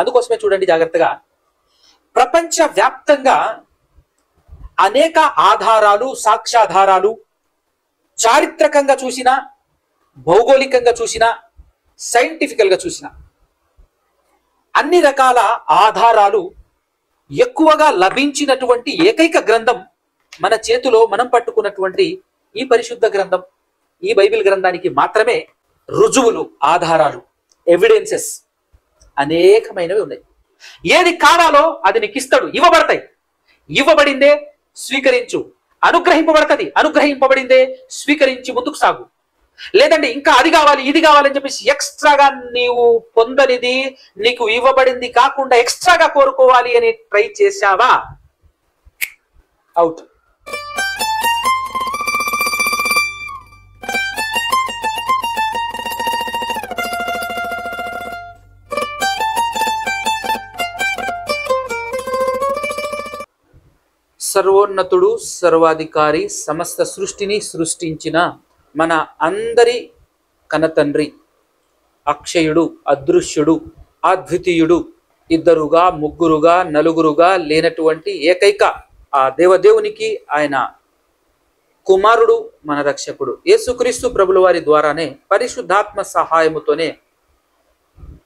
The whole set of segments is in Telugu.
అందుకోసమే చూడండి జాగ్రత్తగా, ప్రపంచ వ్యాప్తంగా అనేక ఆధారాలు, సాక్ష్యాధారాలు, చారిత్రకంగా చూసినా, భౌగోళికంగా చూసినా, సైంటిఫికల్గా చూసినా అన్ని రకాల ఆధారాలు ఎక్కువగా లభించినటువంటి ఏకైక గ్రంథం మన చేతిలో మనం పట్టుకున్నటువంటి ఈ పరిశుద్ధ గ్రంథం, ఈ బైబిల్ గ్రంథానికి మాత్రమే రుజువులు, ఆధారాలు, ఎవిడెన్సెస్ అనేకమైనవి ఉన్నాయి. ఏది కావాలో అది నీకు ఇస్తాడు, ఇవ్వబడతాయి. ఇవ్వబడిందే స్వీకరించు, అనుగ్రహింపబడిందే స్వీకరించి ముందుకు సాగు. లేదంటే ఇంకా అది కావాలి, ఇది కావాలని చెప్పేసి ఎక్స్ట్రాగా నీవు పొందనిది, నీకు ఇవ్వబడింది కాకుండా ఎక్స్ట్రాగా కోరుకోవాలి అని ట్రై చేశావా, అవుట్. సర్వోన్నతుడు, సర్వాధికారి, సమస్త సృష్టిని సృష్టించిన మన అందరి కనతండ్రి, అక్షయుడు, అదృశ్యుడు, అద్వితీయుడు, ఇద్దరుగా, ముగ్గురుగా, నలుగురుగా లేనటువంటి ఏకైక ఆ దేవదేవునికి ఆయన కుమారుడు, మన రక్షకుడు యేసుక్రీస్తు ప్రభుల వారి ద్వారానే పరిశుద్ధాత్మ సహాయముతోనే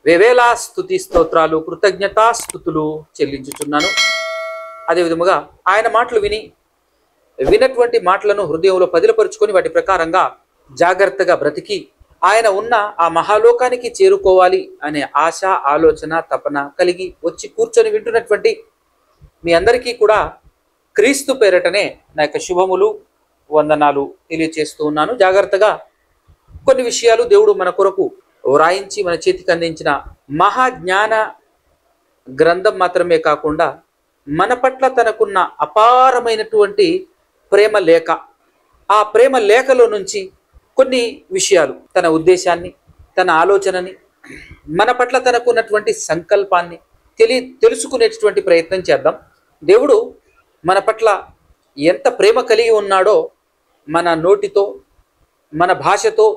వేవేలా స్తుతి స్తోత్రాలు, కృతజ్ఞతా స్తుతులు చెల్లించుచున్నాను. అదే విధముగా ఆయన మాటలు విన్నటువంటి మాటలను హృదయంలో పదిలపరుచుకొని వాటి ప్రకారంగా జాగ్రత్తగా బ్రతికి ఆయన ఉన్న ఆ మహాలోకానికి చేరుకోవాలి అనే ఆశ, ఆలోచన, తపన కలిగి వచ్చి కూర్చొని వింటున్నటువంటి మీ అందరికీ కూడా క్రీస్తు పేరటనే నా యొక్క శుభములు, వందనాలు తెలియచేస్తూ ఉన్నాను. జాగ్రత్తగా కొన్ని విషయాలు దేవుడు మన కొరకు వ్రాయించి మన చేతికి అందించిన మహాజ్ఞాన గ్రంథం మాత్రమే కాకుండా మన పట్ల తనకున్న అపారమైనటువంటి ప్రేమ లేఖ, ఆ ప్రేమ లేఖలో నుంచి కొన్ని విషయాలు, తన ఉద్దేశాన్ని, తన ఆలోచనని, మన పట్ల తనకున్నటువంటి సంకల్పాన్ని తెలుసుకునేటటువంటి ప్రయత్నం చేద్దాం. దేవుడు మన పట్ల ఎంత ప్రేమ కలిగి ఉన్నాడో మన నోటితో, మన భాషతో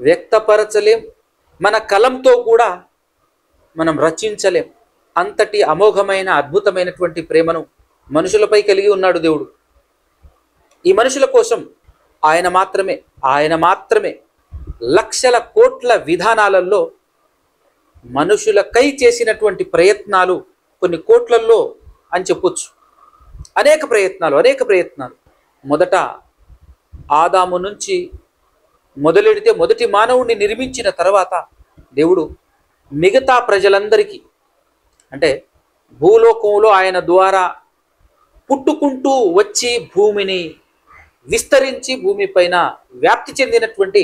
వ్యక్తపరచలేం, మన కలంతో కూడా మనం రచించలేం. అంతటి అమోఘమైన, అద్భుతమైనటువంటి ప్రేమను మనుషులపై కలిగి ఉన్నాడు దేవుడు. ఈ మనుషుల కోసం ఆయన మాత్రమే లక్షల కోట్ల విధానాలలో మనుషులకై చేసినటువంటి ప్రయత్నాలు కొన్ని కోట్లల్లో అని చెప్పొచ్చు. అనేక ప్రయత్నాలు. మొదట ఆదాము నుంచి మొదలెడితే మొదటి మానవుడిని నిర్మించిన తర్వాత దేవుడు మిగతా ప్రజలందరికీ, అంటే భూలోకంలో ఆయన ద్వారా పుట్టుకుంటూ వచ్చి భూమిని విస్తరించి భూమిపైన వ్యాప్తి చెందినటువంటి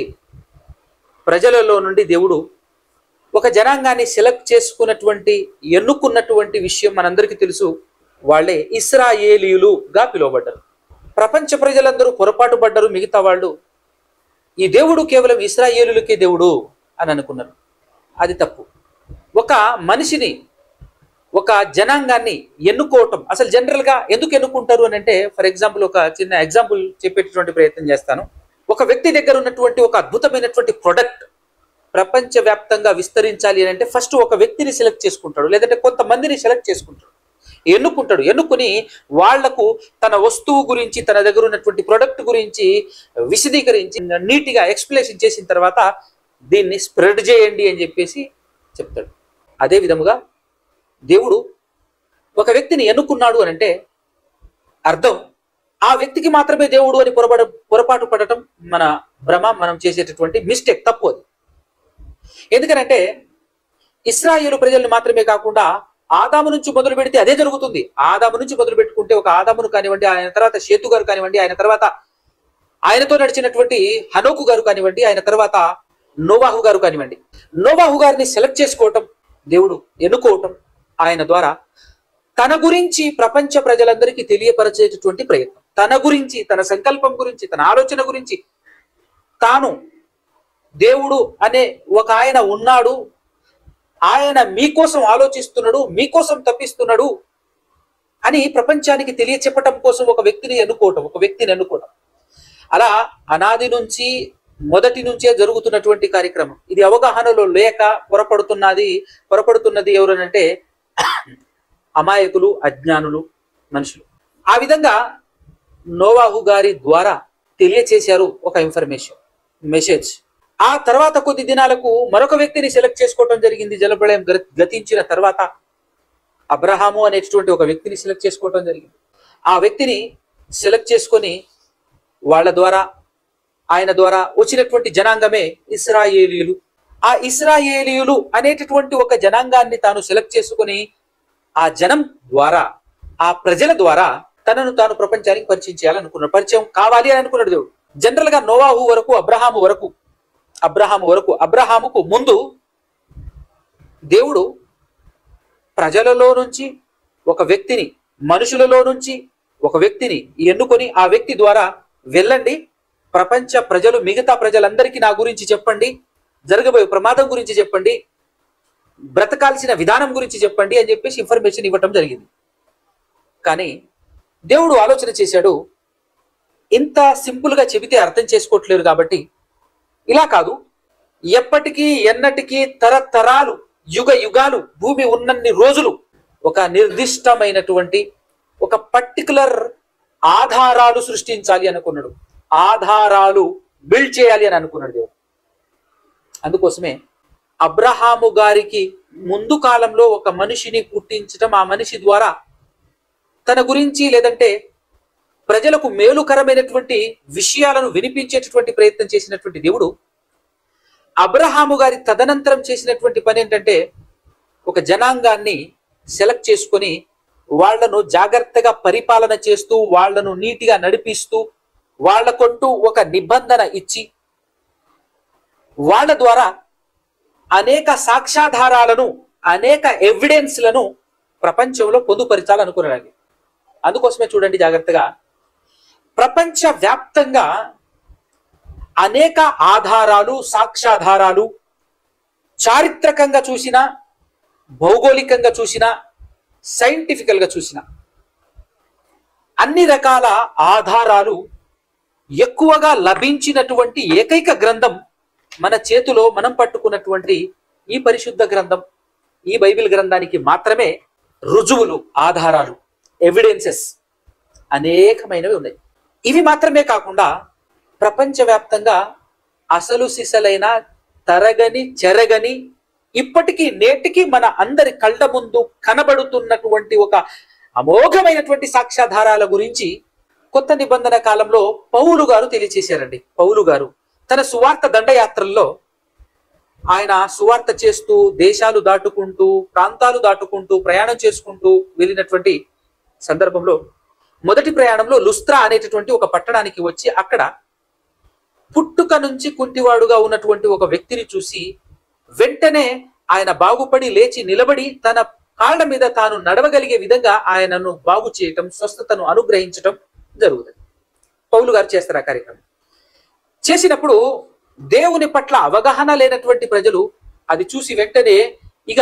ప్రజలలో నుండి దేవుడు ఒక జనాంగాన్ని సెలెక్ట్ చేసుకున్నటువంటి, ఎన్నుకున్నటువంటి విషయం మనందరికీ తెలుసు. వాళ్ళే ఇశ్రాయేలీయులుగా పిలువబడ్డారు. ప్రపంచ ప్రజలందరూ పొరపాటు పడ్డారు. మిగతా వాళ్ళు ఈ దేవుడు కేవలం ఇశ్రాయేలులకే దేవుడు అని అనుకున్నారు. అది తప్పు. ఒక మనిషిని, ఒక జనాంగాన్ని ఎన్నుకోవటం అసలు జనరల్గా ఎందుకు ఎన్నుకుంటారు అని అంటే, ఫర్ ఎగ్జాంపుల్ ఒక చిన్న ఎగ్జాంపుల్ చెప్పేటటువంటి ప్రయత్నం చేస్తాను. ఒక వ్యక్తి దగ్గర ఉన్నటువంటి ఒక అద్భుతమైనటువంటి ప్రొడక్ట్ ప్రపంచవ్యాప్తంగా విస్తరించాలి అని అంటే ఫస్ట్ ఒక వ్యక్తిని సెలెక్ట్ చేసుకుంటాడు, లేదంటే కొంతమందిని సెలెక్ట్ చేసుకుంటాడు, ఎన్నుకుని వాళ్లకు తన వస్తువు గురించి, తన దగ్గర ఉన్నటువంటి ప్రొడక్ట్ గురించి విశదీకరించి నీట్గా ఎక్స్ప్లెనేషన్ చేసిన తర్వాత దీన్ని స్ప్రెడ్ చేయండి అని చెప్పేసి చెప్తాడు. అదే విధముగా దేవుడు ఒక వ్యక్తిని ఎన్నుకున్నాడు అని అంటే అర్థం ఆ వ్యక్తికి మాత్రమే దేవుడు అని పొరపాటు పడటం మన భ్రమ, మనం చేసేటటువంటి మిస్టేక్, తప్పు అది. ఎందుకనంటే ఇశ్రాయేలు ప్రజలను మాత్రమే కాకుండా ఆదాము నుంచి మొదలు పెడితే అదే జరుగుతుంది. ఆదాము నుంచి మొదలు పెట్టుకుంటే ఒక ఆదామును కానివ్వండి, ఆయన తర్వాత షేతు గారు కానివ్వండి, ఆయన తర్వాత ఆయనతో నడిచినటువంటి హనోకు గారు కానివ్వండి, ఆయన తర్వాత నోవాహు గారు కానివ్వండి, నోవాహు గారిని సెలెక్ట్ చేసుకోవటం, దేవుడు ఎన్నుకోవటం, ఆయన ద్వారా తన గురించి ప్రపంచ ప్రజలందరికీ తెలియపరిచేటటువంటి ప్రయత్నం, తన గురించి, తన సంకల్పం గురించి, తన ఆలోచన గురించి, తాను దేవుడు అనే ఒక ఆయన ఉన్నాడు, ఆయన మీకోసం ఆలోచిస్తున్నాడు, మీకోసం తప్పిస్తున్నాడు అని ప్రపంచానికి తెలియచెప్పటం కోసం ఒక వ్యక్తిని ఎన్నుకోవటం. అలా అనాది నుంచి మొదటి నుంచే జరుగుతున్నటువంటి కార్యక్రమం. ఇది అవగాహనలో లేక పొరపడుతున్నది ఎవరనంటే అమాయకులు, అజ్ఞానులు, మనుషులు. ఆ విధంగా నోవాహు గారి ద్వారా తెలియచేశారు ఒక మెసేజ్. ఆ తర్వాత కొద్ది దినాలకు మరొక వ్యక్తిని సెలెక్ట్ చేసుకోవడం జరిగింది. జలప్రళయం గతించిన తర్వాత అబ్రహాము అనేటువంటి ఒక వ్యక్తిని సెలెక్ట్ చేసుకోవడం జరిగింది. ఆ వ్యక్తిని సెలెక్ట్ చేసుకొని ఆయన ద్వారా వచ్చినటువంటి జనాంగమే ఇశ్రాయేలీయులు. ఆ ఇశ్రాయేలీయులు అనేటటువంటి ఒక జనాంగాన్ని తాను సెలెక్ట్ చేసుకొని ఆ జనం ద్వారా, ఆ ప్రజల ద్వారా తనను తాను ప్రపంచానికి పరిచయం చేయాలనుకున్నాడు. పరిచయం కావాలి అని అనుకున్నాడు దేవుడు. జనరల్ గా నోవాహు వరకు, అబ్రహాముకు ముందు దేవుడు ప్రజలలో నుంచి ఒక వ్యక్తిని, మనుషులలో నుంచి ఒక వ్యక్తిని ఎన్నుకొని ఆ వ్యక్తి ద్వారా వెళ్ళండి, ప్రపంచ ప్రజలు, మిగతా ప్రజలందరికీ నా గురించి చెప్పండి, జరగబోయే ప్రమాదం గురించి చెప్పండి, బ్రతకాల్సిన విధానం గురించి చెప్పండి అని చెప్పేసి ఇన్ఫర్మేషన్ ఇవ్వటం జరిగింది. కానీ దేవుడు ఆలోచన చేశాడు, ఇంత సింపుల్ గా చెబితే అర్థం చేసుకోవట్లేరు కాబట్టి ఇలా కాదు, ఎప్పటికీ ఎన్నటికీ తరతరాలు, యుగాలు, భూమి ఉన్నన్ని రోజులు ఒక నిర్దిష్టమైనటువంటి ఒక పర్టికులర్ ఆధారాలు సృష్టించాలి అనుకున్నాడు. ఆధారాలు బిల్డ్ చేయాలి అని అనుకున్నాడు దేవుడు. అందుకోసమే అబ్రహాము గారికి ముందు కాలంలో ఒక మనిషిని పుట్టించడం, ఆ మనిషి ద్వారా తన గురించి లేదంటే ప్రజలకు మేలుకరమైనటువంటి విషయాలను వినిపించేటటువంటి ప్రయత్నం చేసినటువంటి దేవుడు అబ్రహాము గారి తదనంతరం చేసినటువంటి పని ఏంటంటే ఒక జనాంగాన్ని సెలెక్ట్ చేసుకొని వాళ్లను జాగ్రత్తగా పరిపాలన చేస్తూ, వాళ్లను నీటిగా నడిపిస్తూ, వాళ్లకంటూ ఒక నిబంధన ఇచ్చి వాళ్ళ ద్వారా అనేక సాక్ష్యాధారాలను, అనేక ఎవిడెన్స్లను ప్రపంచంలో పొందుపరచాలనుకున్నాడు. అందుకోసమే చూడండి జాగ్రత్తగా, ప్రపంచ వ్యాప్తంగా అనేక ఆధారాలు, సాక్ష్యాధారాలు, చారిత్రకంగా చూసినా, భౌగోళికంగా చూసినా, సైంటిఫికల్ గా చూసినా అన్ని రకాల ఆధారాలు ఎక్కువగా లభించినటువంటి ఏకైక గ్రంథం మన చేతిలో మనం పట్టుకున్నటువంటి ఈ పరిశుద్ధ గ్రంథం, ఈ బైబిల్ గ్రంథానికి మాత్రమే రుజువులు, ఆధారాలు, ఎవిడెన్సెస్ అనేకమైనవి ఉన్నాయి. ఇవి మాత్రమే కాకుండా ప్రపంచవ్యాప్తంగా అసలు సిసలైన, తరగని, చెరగని, ఇప్పటికీ నేటికి మన అందరి కళ్ళ ముందు కనబడుతున్నటువంటి ఒక అమోఘమైనటువంటి సాక్ష్యాధారాల గురించి కొత్త నిబంధన కాలంలో పౌలు గారు తెలియచేశారండి. పౌలు గారు తన సువార్త దండయాత్రల్లో ఆయన సువార్త చేస్తూ, దేశాలు దాటుకుంటూ, ప్రాంతాలు దాటుకుంటూ, ప్రయాణం చేసుకుంటూ వెళ్ళినటువంటి సందర్భంలో మొదటి ప్రయాణంలో లుస్త్రా అనేటటువంటి ఒక పట్టణానికి వచ్చి అక్కడ పుట్టుక నుంచి కుంటివాడుగా ఉన్నటువంటి ఒక వ్యక్తిని చూసి వెంటనే ఆయన బాగుపడి లేచి నిలబడి తన కాళ్ళ మీద తాను నడవగలిగే విధంగా ఆయనను బాగు చేయటం, స్వస్థతను అనుగ్రహించటం జరుగుతుంది. పౌలు గారు చేస్తారు ఆ కార్యక్రమం. చేసినప్పుడు దేవుని పట్ల అవగాహన లేనటువంటి ప్రజలు అది చూసి వెంటనే ఇక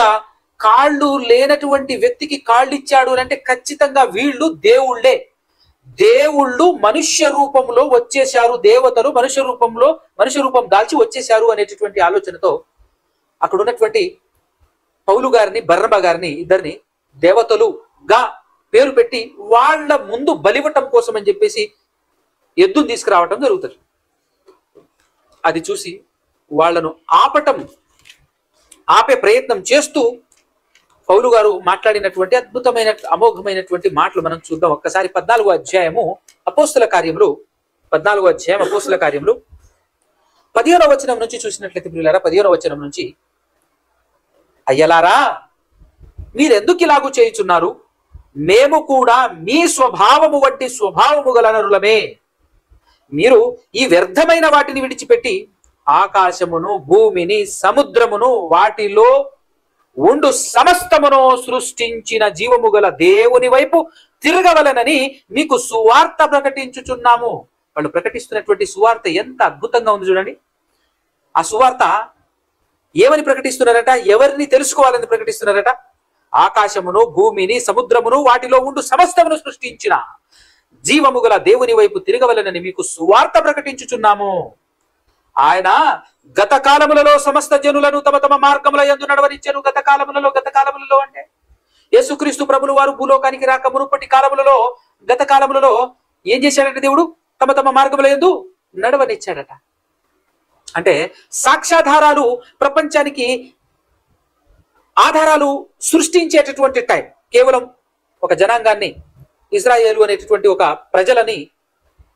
కాళ్ళు లేనటువంటి వ్యక్తికి కాళ్ళు ఇచ్చాడు అంటే ఖచ్చితంగా వీళ్ళు దేవుళ్ళే, దేవుళ్ళు మనుష్య రూపంలో వచ్చేశారు, దేవతలు మనుష్య రూపం దాల్చి వచ్చేశారు అనేటటువంటి ఆలోచనతో అక్కడ ఉన్నటువంటి పౌలు గారిని, బర్నబా గారిని, ఇద్దరిని దేవతలుగా పేరు పెట్టి వాళ్ళ ముందు బలివటం కోసం అని చెప్పేసి ఎద్దును తీసుకురావటం జరుగుతుంది. అది చూసి వాళ్లను ఆపే ప్రయత్నం చేస్తూ పౌలు గారు మాట్లాడినటువంటి అద్భుతమైన, అమోఘమైనటువంటి మాటలు మనం చూద్దాం. ఒక్కసారి 14వ అధ్యాయము అపోస్తుల కార్యములు, 14వ అధ్యాయం అపోస్తుల కార్యములు 15వ వచనం నుంచి చూసినట్లయితే ప్రియులారా, 15వ వచనం నుంచి, అయ్యలారా మీరెందుకు ఇలాగూ చేయుచున్నారు? మేము కూడా మీ స్వభావము వంటి స్వభావము గల నరులమే. మీరు ఈ వ్యర్థమైన వాటిని విడిచిపెట్టి ఆకాశమును, భూమిని, సముద్రమును, వాటిలో ఉండు సమస్తమును సృష్టించిన జీవము గల దేవుని వైపు తిరగవలనని మీకు సువార్త ప్రకటించుచున్నాము. వాళ్ళు ప్రకటిస్తున్నటువంటి సువార్త ఎంత అద్భుతంగా ఉంది చూడండి. ఆ సువార్త ఏమని ప్రకటిస్తున్నారట? ఎవరిని తెలుసుకోవాలని ప్రకటిస్తున్నారట? ఆకాశమును, భూమిని, సముద్రమును, వాటిలో ఉండు సమస్తమును సృష్టించిన జీవము గల దేవుని వైపు తిరగవలనని మీకు సువార్త ప్రకటించుచున్నాము. ఆయన గత కాలములలో సమస్త జనులను తమ తమ మార్గముల యందు నడవనిచ్చెను. గత కాలములలో అంటే యేసుక్రీస్తు ప్రభులు వారు భూలోకానికి రాక మునుపటి కాలములలో, గత కాలములలో ఏం చేశాడంటే దేవుడు తమ తమ మార్గముల యందు నడవనిచ్చాడట. అంటే సాక్ష్యాధారాలు ప్రపంచానికి ఆధారాలు సృష్టించేటటువంటి టైం. కేవలం ఒక జనాంగాన్ని, ఇజ్రాయేలు అనేటటువంటి ఒక ప్రజలని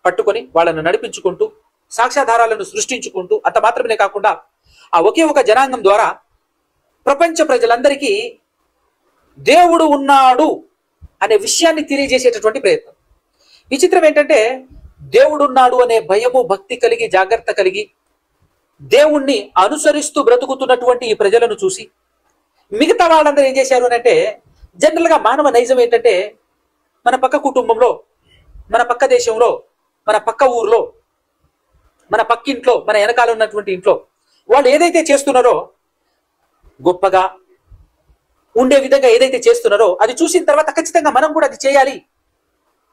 పట్టుకొని వాళ్ళను నడిపించుకుంటూ సాక్ష్యాధారాలను సృష్టించుకుంటూ అంత మాత్రమే కాకుండా ఆ ఒకే ఒక జనాంగం ద్వారా ప్రపంచ ప్రజలందరికీ దేవుడు ఉన్నాడు అనే విషయాన్ని తెలియజేసేటటువంటి ప్రయత్నం. విచిత్రం ఏంటంటే దేవుడున్నాడు అనే భయము, భక్తి కలిగి, జాగ్రత్త కలిగి దేవుణ్ణి అనుసరిస్తూ బ్రతుకుతున్నటువంటి ఈ ప్రజలను చూసి మిగతా వాళ్ళందరూ ఏం చేశారు అని అంటే, జనరల్గా మానవ నైజం ఏంటంటే, మన పక్క కుటుంబంలో, మన పక్క దేశంలో, మన పక్క ఊర్లో, మన పక్కింట్లో, మన వెనకాల ఉన్నటువంటి ఇంట్లో వాళ్ళు ఏదైతే చేస్తున్నారో, గొప్పగా ఉండే విధంగా ఏదైతే చేస్తున్నారో అది చూసిన తర్వాత ఖచ్చితంగా మనం కూడా అది చేయాలి,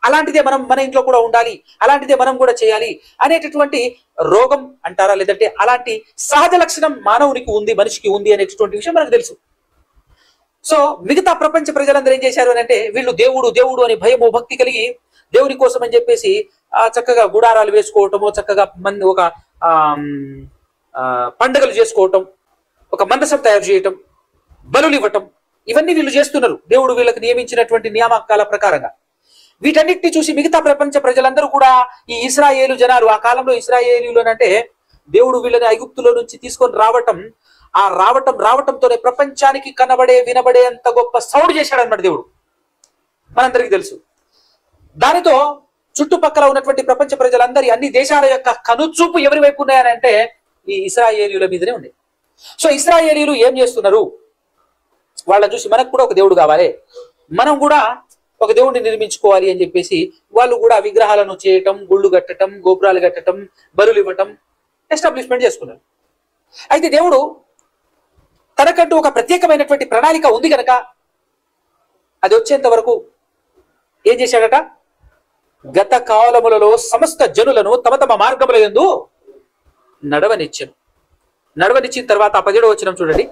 అలాంటిదే మనం మన ఇంట్లో కూడా ఉండాలి, అలాంటిదే మనం కూడా చేయాలి అనేటటువంటి రోగం అంటారా, లేదంటే అలాంటి సహజ లక్షణం మానవునికి ఉంది, మనిషికి ఉంది అనేటటువంటి విషయం మనకు తెలుసు. సో మిగతా ప్రపంచ ప్రజలందరూ ఏం చేశారు అని అంటే, వీళ్ళు దేవుడు దేవుడు అని భయము, భక్తి కలిగి దేవుని కోసం అని చెప్పేసి చక్కగా గుడారాలు వేసుకోవటము, చక్కగా మంది ఒక పండుగలు చేసుకోవటం, ఒక మందసం తయారు చేయటం, బలులు ఇవ్వటం, ఇవన్నీ వీళ్ళు చేస్తున్నారు దేవుడు వీళ్ళకి నియమించినటువంటి నియామకాల ప్రకారంగా. వీటన్నిటిని చూసి మిగతా ప్రపంచ ప్రజలందరూ కూడా ఈ ఇశ్రాయేలు జనాలు, ఆ కాలంలో ఇశ్రాయేలీలు అంటే దేవుడు వీళ్ళని ఐగుప్తులో నుంచి తీసుకొని రావటంతోనే ప్రపంచానికి కనబడే, వినబడే అంత గొప్ప సౌండ్ చేశాడు అన్నమాట దేవుడు, మనందరికీ తెలుసు. దానితో చుట్టుపక్కల ఉన్నటువంటి ప్రపంచ ప్రజలందరి, అన్ని దేశాల యొక్క కనుచూపు ఎవరి వైపు ఉన్నాయనంటే ఈ ఇశ్రాయేలీయుల మీదనే ఉంది. సో ఇశ్రాయేలీయులు ఏం చేస్తున్నారు, వాళ్ళని చూసి మనకు కూడా ఒక దేవుడు కావాలి, మనం కూడా ఒక దేవుడిని నిర్మించుకోవాలి అని చెప్పేసి వాళ్ళు కూడా విగ్రహాలను చేయటం, గుళ్ళు కట్టడం, గోపురాలు కట్టడం, బలులు ఇవ్వటం, ఎస్టాబ్లిష్మెంట్ చేసుకున్నారు. అయితే దేవుడు తనకంటూ ఒక ప్రత్యేకమైనటువంటి ప్రణాళిక ఉంది కనుక అది వచ్చేంత వరకు ఏం చేశాడట, గత కాలములలో సమస్త జనులను తమ తమ మార్గముల యందు నడవనిచ్చిన తర్వాత 17వ వచనం చూడండి.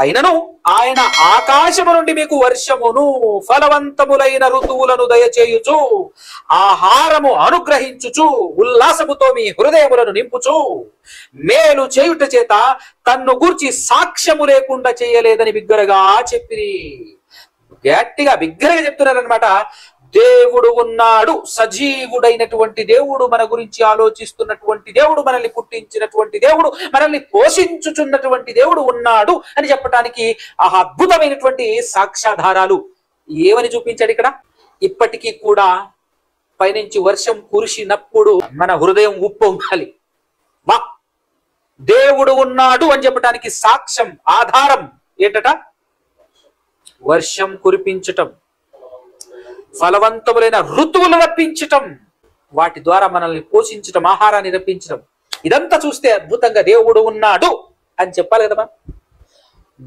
అయినను ఆయన ఆకాశము నుండి మీకు వర్షమును ఫలవంతములైన ఋతువులను దయచేయుచు, ఆహారము అనుగ్రహించుచు, ఉల్లాసముతో మీ హృదయములను నింపుచు, మేలు చేయుట చేత తన్ను గూర్చి సాక్ష్యము లేకుండా చేయలేదని బిగ్గరగా చెప్పిరి. గట్టిగా బిగ్గరగా చెప్తున్నారనమాట. దేవుడు ఉన్నాడు, సజీవుడైనటువంటి దేవుడు, మన గురించి ఆలోచిస్తున్నటువంటి దేవుడు, మనల్ని పుట్టించినటువంటి దేవుడు, మనల్ని పోషించుచున్నటువంటి దేవుడు ఉన్నాడు అని చెప్పడానికి ఆ అద్భుతమైనటువంటి సాక్ష్యాధారాలు ఏమని చూపించాడు ఇక్కడ. ఇప్పటికీ కూడా పైనుంచి వర్షం కురిసినప్పుడు మన హృదయం ఉప్పొంగాలి. వా, దేవుడు ఉన్నాడు అని చెప్పడానికి సాక్ష్యం, ఆధారం ఏంటట, వర్షం కురిపించటం, ఫలవంతములైన ఋతువులు రప్పించటం, వాటి ద్వారా మనల్ని పోషించటం, ఆహారాన్ని రప్పించటం. ఇదంతా చూస్తే అద్భుతంగా దేవుడు ఉన్నాడు అని చెప్పాలి కదా.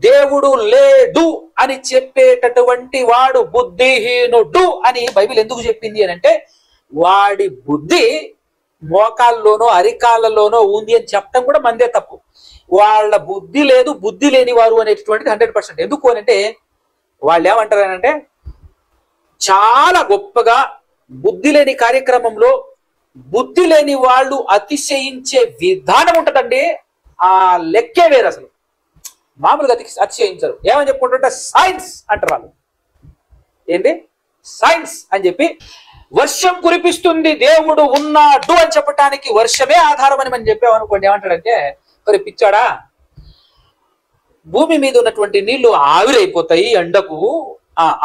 దేవుడు లేడు అని చెప్పేటటువంటి వాడు బుద్ధిహీనుడు అని బైబిల్ ఎందుకు చెప్పింది అని అంటే, వాడి బుద్ధి మోకాల్లోనో అరికాళ్ళలోనో ఉంది అని చెప్పడం కూడా మందే తప్పు. వాళ్ళ బుద్ధి లేదు, బుద్ధి లేని వారు అనేటటువంటిది 100%. ఎందుకు అని అంటే, వాళ్ళు ఏమంటారు అని అంటే, చాలా గొప్పగా బుద్ధి లేని కార్యక్రమంలో బుద్ధి లేని వాళ్ళు అతిశయించే విధానం ఉంటుందండి. ఆ లెక్కే వేరు. అసలు మామూలుగా అతిశయించరు. ఏమని చెప్పుకుంటుంటే సైన్స్ అంటారు వాళ్ళు. ఏంటి సైన్స్ అని చెప్పి వర్షం కురిపిస్తుంది దేవుడు ఉన్నాడు అని చెప్పటానికి వర్షమే ఆధారం అని మనం చెప్పామనుకోండి, ఏమంటాడంటే, మరి పిచ్చాడా, భూమి మీద ఉన్నటువంటి నీళ్లు ఆవిరైపోతాయి, ఎండకు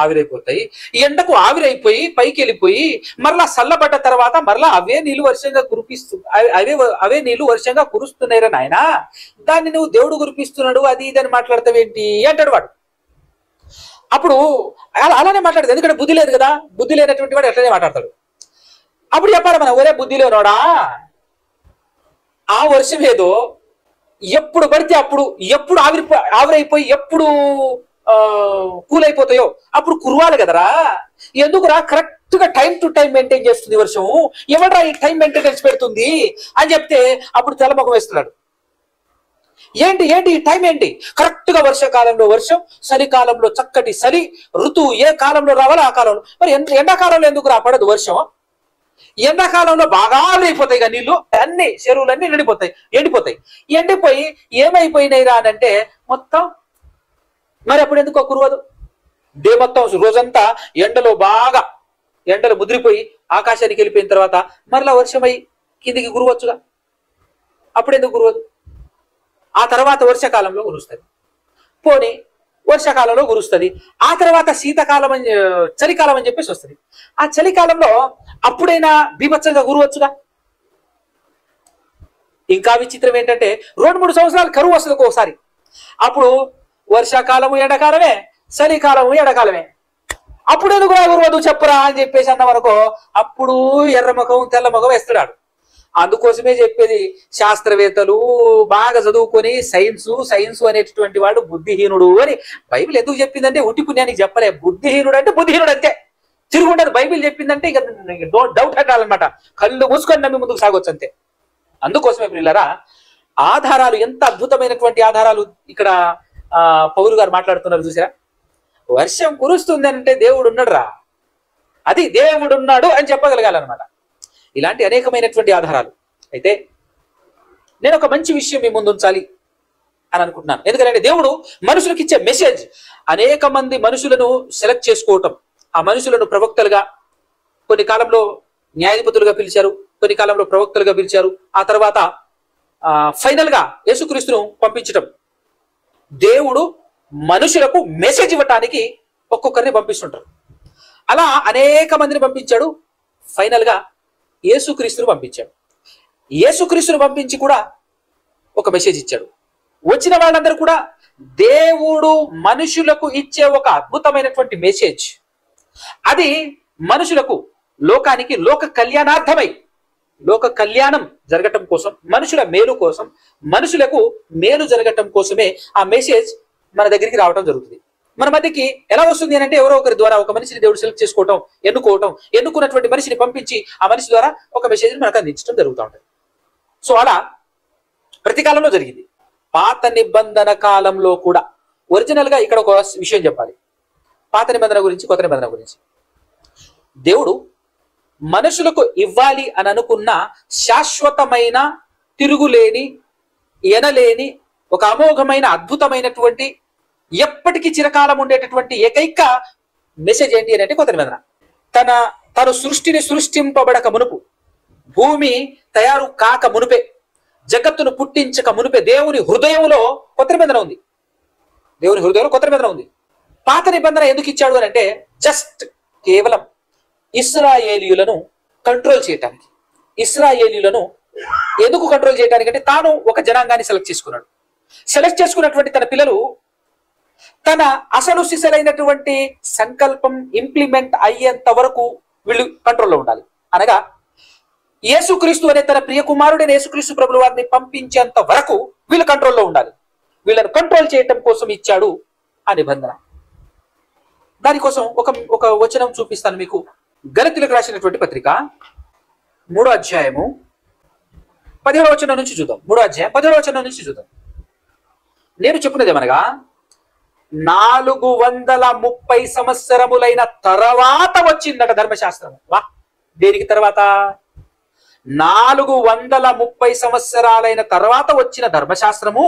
ఆవిరైపోతాయి, ఈ ఎండకు ఆవిరైపోయి పైకి వెళ్ళిపోయి మరలా చల్లబడ్డ తర్వాత మరలా అవే నీళ్లు వర్షంగా అవే నీళ్లు వర్షంగా కురుస్తున్నాయిరా నాయన, దాన్ని నువ్వు దేవుడు కురిపిస్తున్నాడు అది ఇదని మాట్లాడతావేంటి అంటాడు వాడు. అప్పుడు అలానే మాట్లాడదు, ఎందుకంటే బుద్ధి లేదు కదా. బుద్ధి లేనటువంటి వాడు ఎట్లనే మాట్లాడతాడు. అప్పుడు చెప్పాలి మనం, ఒరే బుద్ధి లేనోడా, ఆ వర్షం ఏదో ఎప్పుడు పడితే అప్పుడు, ఎప్పుడు ఆవిరైపోయి ఎప్పుడు కూల్ అయిపోతాయో అప్పుడు కురవాలి కదరా, ఎందుకురా కరెక్ట్ కరెక్ట్గా టైం టు టైం మెయింటైన్ చేస్తుంది వర్షం. ఎవడ్రా ఈ టైం మెయింటెనెన్స్ పెడుతుంది అని చెప్తే అప్పుడు తెల్లముఖం వేస్తున్నాడు. ఏంటి ఏంటి ఈ టైం ఏంటి? కరెక్ట్ గా వర్షాకాలంలో వర్షం, చలికాలంలో చక్కటి చలి, ఋతువు ఏ కాలంలో రావాలో ఆ కాలంలో. మరి ఎండాకాలంలో ఎందుకు రాపడదు వర్షం? ఎండాకాలంలో బాగా అయిపోతాయి కదా నీళ్లు, అన్ని చెరువులన్నీ ఎండిపోతాయి. ఎండిపోయి ఏమైపోయినాయి రా అనంటే మొత్తం. మరి అప్పుడు ఎందుకో కురవదు? డే మొత్తం రోజంతా ఎండలు ముదిరిపోయి ఆకాశానికి వెళ్ళిపోయిన తర్వాత మరలా వర్షమై కిందికి కురవచ్చుగా. అప్పుడు ఎందుకు కురవదు? ఆ తర్వాత వర్షాకాలంలో కురుస్తుంది. పోనీ వర్షాకాలంలో కురుస్తుంది, ఆ తర్వాత శీతాకాలం చలికాలం అని చెప్పేసి వస్తుంది. ఆ చలికాలంలో అప్పుడైనా బీభత్సంగా కురవచ్చుగా. ఇంకా విచిత్రం ఏంటంటే 2-3 సంవత్సరాలు కరువు వస్తుంది ఒక్కోసారి. అప్పుడు వర్షాకాలము ఎండాకాలమే, చలికాలము ఎండాకాలమే. అప్పుడు ఎందుకు కురవదు చెప్పురా అని చెప్పేసి అన్నవనుకో, అప్పుడు ఎర్రముఖం తెల్లముఖం వేస్తున్నాడు. అందుకోసమే చెప్పేది, శాస్త్రవేత్తలు బాగా చదువుకొని సైన్స్ అనేటటువంటి వాడు బుద్ధిహీనుడు అని బైబిల్ ఎందుకు చెప్పిందంటే ఉట్టి పుణ్యానికి చెప్పలే. బుద్ధిహీనుడు అంటే బుద్ధిహీనుడు అంతే, తిరుగుండదు. బైబిల్ చెప్పిందంటే ఇక డౌట్ అనాలన్నమాట. కళ్ళు మూసుకొని నమ్మి ముందుకు సాగొచ్చు అంతే. అందుకోసమే పిల్లరా, ఆధారాలు ఎంత అద్భుతమైనటువంటి ఆధారాలు ఇక్కడ పౌలు గారు మాట్లాడుతున్నారు చూసారా. వర్షం కురుస్తుంది అంటే దేవుడు ఉన్నాడు రా, అది దేవుడు ఉన్నాడు అని చెప్పగలగాలన్నమాట. ఇలాంటి అనేకమైనటువంటి ఆధారాలు. అయితే నేను ఒక మంచి విషయం మీ ముందు ఉంచాలి అని అనుకుంటున్నాను. ఎందుకంటే దేవుడు మనుషులకు ఇచ్చే మెసేజ్, అనేక మంది మనుషులను సెలెక్ట్ చేసుకోవటం, ఆ మనుషులను ప్రవక్తలుగా, కొన్ని కాలంలో న్యాయాధిపతులుగా పిలిచారు, కొన్ని కాలంలో ప్రవక్తలుగా పిలిచారు. ఆ తర్వాత ఫైనల్ గా యేసుక్రీస్తును పంపించటం. దేవుడు మనుషులకు మెసేజ్ ఇవ్వటానికి ఒక్కొక్కరిని పంపిస్తుంటారు. అలా అనేక మందిని పంపించాడు. ఫైనల్ గా యేసుక్రీస్తును పంపించాడు. యేసుక్రీస్తును పంపించి కూడా ఒక మెసేజ్ ఇచ్చాడు. వచ్చిన వాళ్ళందరూ కూడా దేవుడు మనుషులకు ఇచ్చే ఒక అద్భుతమైనటువంటి మెసేజ్. అది మనుషులకు, లోకానికి లోక కళ్యాణార్థమై, లోక కళ్యాణం జరగటం కోసం, మనుషుల మేలు కోసం, మనుషులకు మేలు జరగటం కోసమే ఆ మెసేజ్ మన దగ్గరికి రావటం జరుగుతుంది. మన మధ్యకి ఎలా వస్తుంది అని అంటే, ఎవరో ఒకరి ద్వారా ఒక మనిషిని దేవుడు సెలెక్ట్ చేసుకోవటం, ఎన్నుకున్నటువంటి మనిషిని పంపించి ఆ మనిషి ద్వారా ఒక మెసేజ్ని మనకు అందించడం జరుగుతూ ఉంటుంది. సో అలా ప్రతి కాలంలో జరిగింది. పాత నిబంధన కాలంలో కూడా ఒరిజినల్ గా ఇక్కడ ఒక విషయం చెప్పాలి. పాత నిబంధన గురించి, కొత్త నిబంధన గురించి. దేవుడు మనుషులకు ఇవ్వాలి అని అనుకున్న శాశ్వతమైన, తిరుగులేని, ఎనలేని, ఒక అమోఘమైన, అద్భుతమైనటువంటి, ఎప్పటికీ చిరకాలం ఉండేటటువంటి ఏకైక మెసేజ్ ఏంటి అని అంటే కొత్త నిబంధన. తను సృష్టిని సృష్టింపబడక మునుపు, భూమి తయారు కాక మునుపే, జగత్తును పుట్టించక మునుపే దేవుని హృదయంలో కొత్త నిబంధన ఉంది. దేవుని హృదయంలో కొత్త నిబంధన ఉంది. పాత నిబంధన ఎందుకు ఇచ్చాడు అని అంటే, జస్ట్ కేవలం ఇశ్రాయేలీయులను కంట్రోల్ చేయటానికి. ఇశ్రాయేలీయులను ఎందుకు కంట్రోల్ చేయడానికి అంటే, తాను ఒక జనాంగాన్ని సెలెక్ట్ చేసుకున్నాడు. సెలెక్ట్ చేసుకున్నటువంటి తన పిల్లలు తన అసలు సిసలైనటువంటి సంకల్పం ఇంప్లిమెంట్ అయ్యేంత వరకు వీళ్ళు కంట్రోల్లో ఉండాలి. అనగా యేసుక్రీస్తు అనే తన ప్రియ కుమారుడైన యేసుక్రీస్తు ప్రభుల వారిని పంపించేంత వరకు వీళ్ళు కంట్రోల్లో ఉండాలి. వీళ్ళని కంట్రోల్ చేయటం కోసం ఇచ్చాడు ఆ నిబంధన. దానికోసం ఒక వచనం చూపిస్తాను మీకు. గలతీయులకు రాసినటువంటి పత్రిక 3వ అధ్యాయము 17వ వచనం నుంచి చూద్దాం. 3వ అధ్యాయం 17వ వచనం నుంచి చూద్దాం. నేను చెప్పినది ఏమనగా, 430 సంవత్సరములైన తర్వాత వచ్చిందట ధర్మశాస్త్రము. దేనికి తర్వాత? 430 సంవత్సరాలైన తర్వాత వచ్చిన ధర్మశాస్త్రము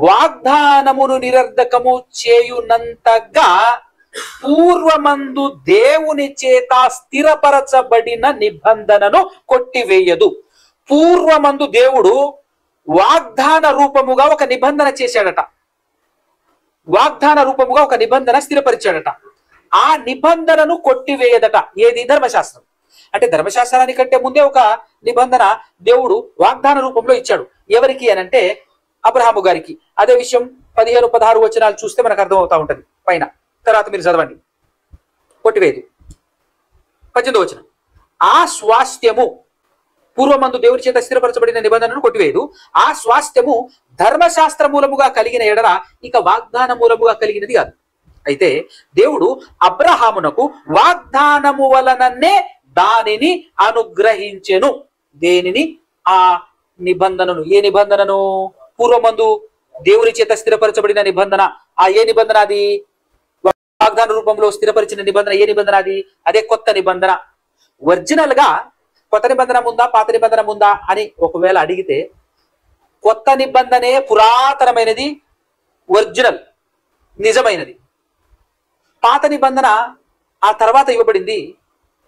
వాగ్దానమును నిరర్ధకము చేయునంతగా పూర్వమందు దేవుని చేత స్థిరపరచబడిన నిబంధనను కొట్టివేయదు. పూర్వమందు దేవుడు వాగ్దాన రూపముగా ఒక నిబంధన చేశాడట. వాగ్దాన రూపముగా ఒక నిబంధన స్థిరపరిచాడట. ఆ నిబంధనను కొట్టివేయదట. ఏది? ధర్మశాస్త్రం. అంటే ధర్మశాస్త్రానికంటే ముందే ఒక నిబంధన దేవుడు వాగ్దాన రూపంలో ఇచ్చాడు. ఎవరికి అనంటే అబ్రహాము గారికి. అదే విషయం 15-16 వచనాలు చూస్తే మనకు అర్థం అవుతా ఉంటది పైన. తర్వాత మీరు చదవండి. కొట్టివేయదు. 18వ వచనం, ఆ స్వాస్థ్యము, పూర్వమందు దేవుని చేత స్థిరపరచబడిన నిబంధనను కొట్టివేయదు. ఆ స్వాస్థ్యము ధర్మశాస్త్ర మూలముగా కలిగిన ఎడల ఇక వాగ్దాన మూలముగా కలిగినది కాదు. అయితే దేవుడు అబ్రహామునకు వాగ్దానము వలననే దానిని అనుగ్రహించెను. దేనిని? ఆ నిబంధనను. ఏ నిబంధనను? పూర్వమందు దేవుని చేత స్థిరపరచబడిన నిబంధన. ఆ ఏ నిబంధన అది? వాగ్దాన రూపంలో స్థిరపరిచిన నిబంధన. ఏ నిబంధన అది? అదే కొత్త నిబంధన. ఒరిజినల్ గా కొత్త నిబంధన ఉందా, పాత నిబంధన ఉందా అని ఒకవేళ అడిగితే, కొత్త నిబంధనే పురాతనమైనది, ఒరిజినల్, నిజమైనది. పాత నిబంధన ఆ తర్వాత ఇవ్వబడింది.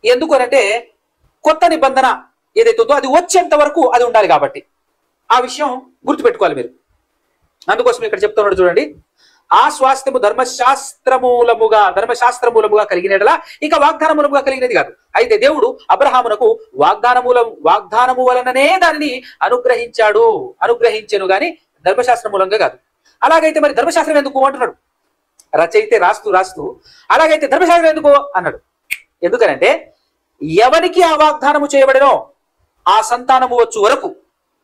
ఎందుకు అనంటే, కొత్త నిబంధన ఏదైతే ఉందో అది వచ్చేంత వరకు అది ఉండాలి కాబట్టి. ఆ విషయం గుర్తుపెట్టుకోవాలి మీరు. అందుకోసం ఇక్కడ చెప్తున్నాడు చూడండి, ఆ స్వాస్థ్యము ధర్మశాస్త్రమూలముగా కలిగినట్లా ఇక వాగ్దాన మూలముగా కలిగినది కాదు. అయితే దేవుడు అబ్రహామునకు వాగ్దానము వలననే దానిని అనుగ్రహించెను గాని ధర్మశాస్త్ర మూలంగా కాదు. అలాగైతే మరి ధర్మశాస్త్రం ఎందుకు అంటున్నాడు రచయితే రాస్తూ అలాగైతే ధర్మశాస్త్రం ఎందుకు అన్నాడు. ఎందుకనంటే ఎవరికి ఆ వాగ్దానము చేయబడినో ఆ సంతానము వచ్చు వరకు,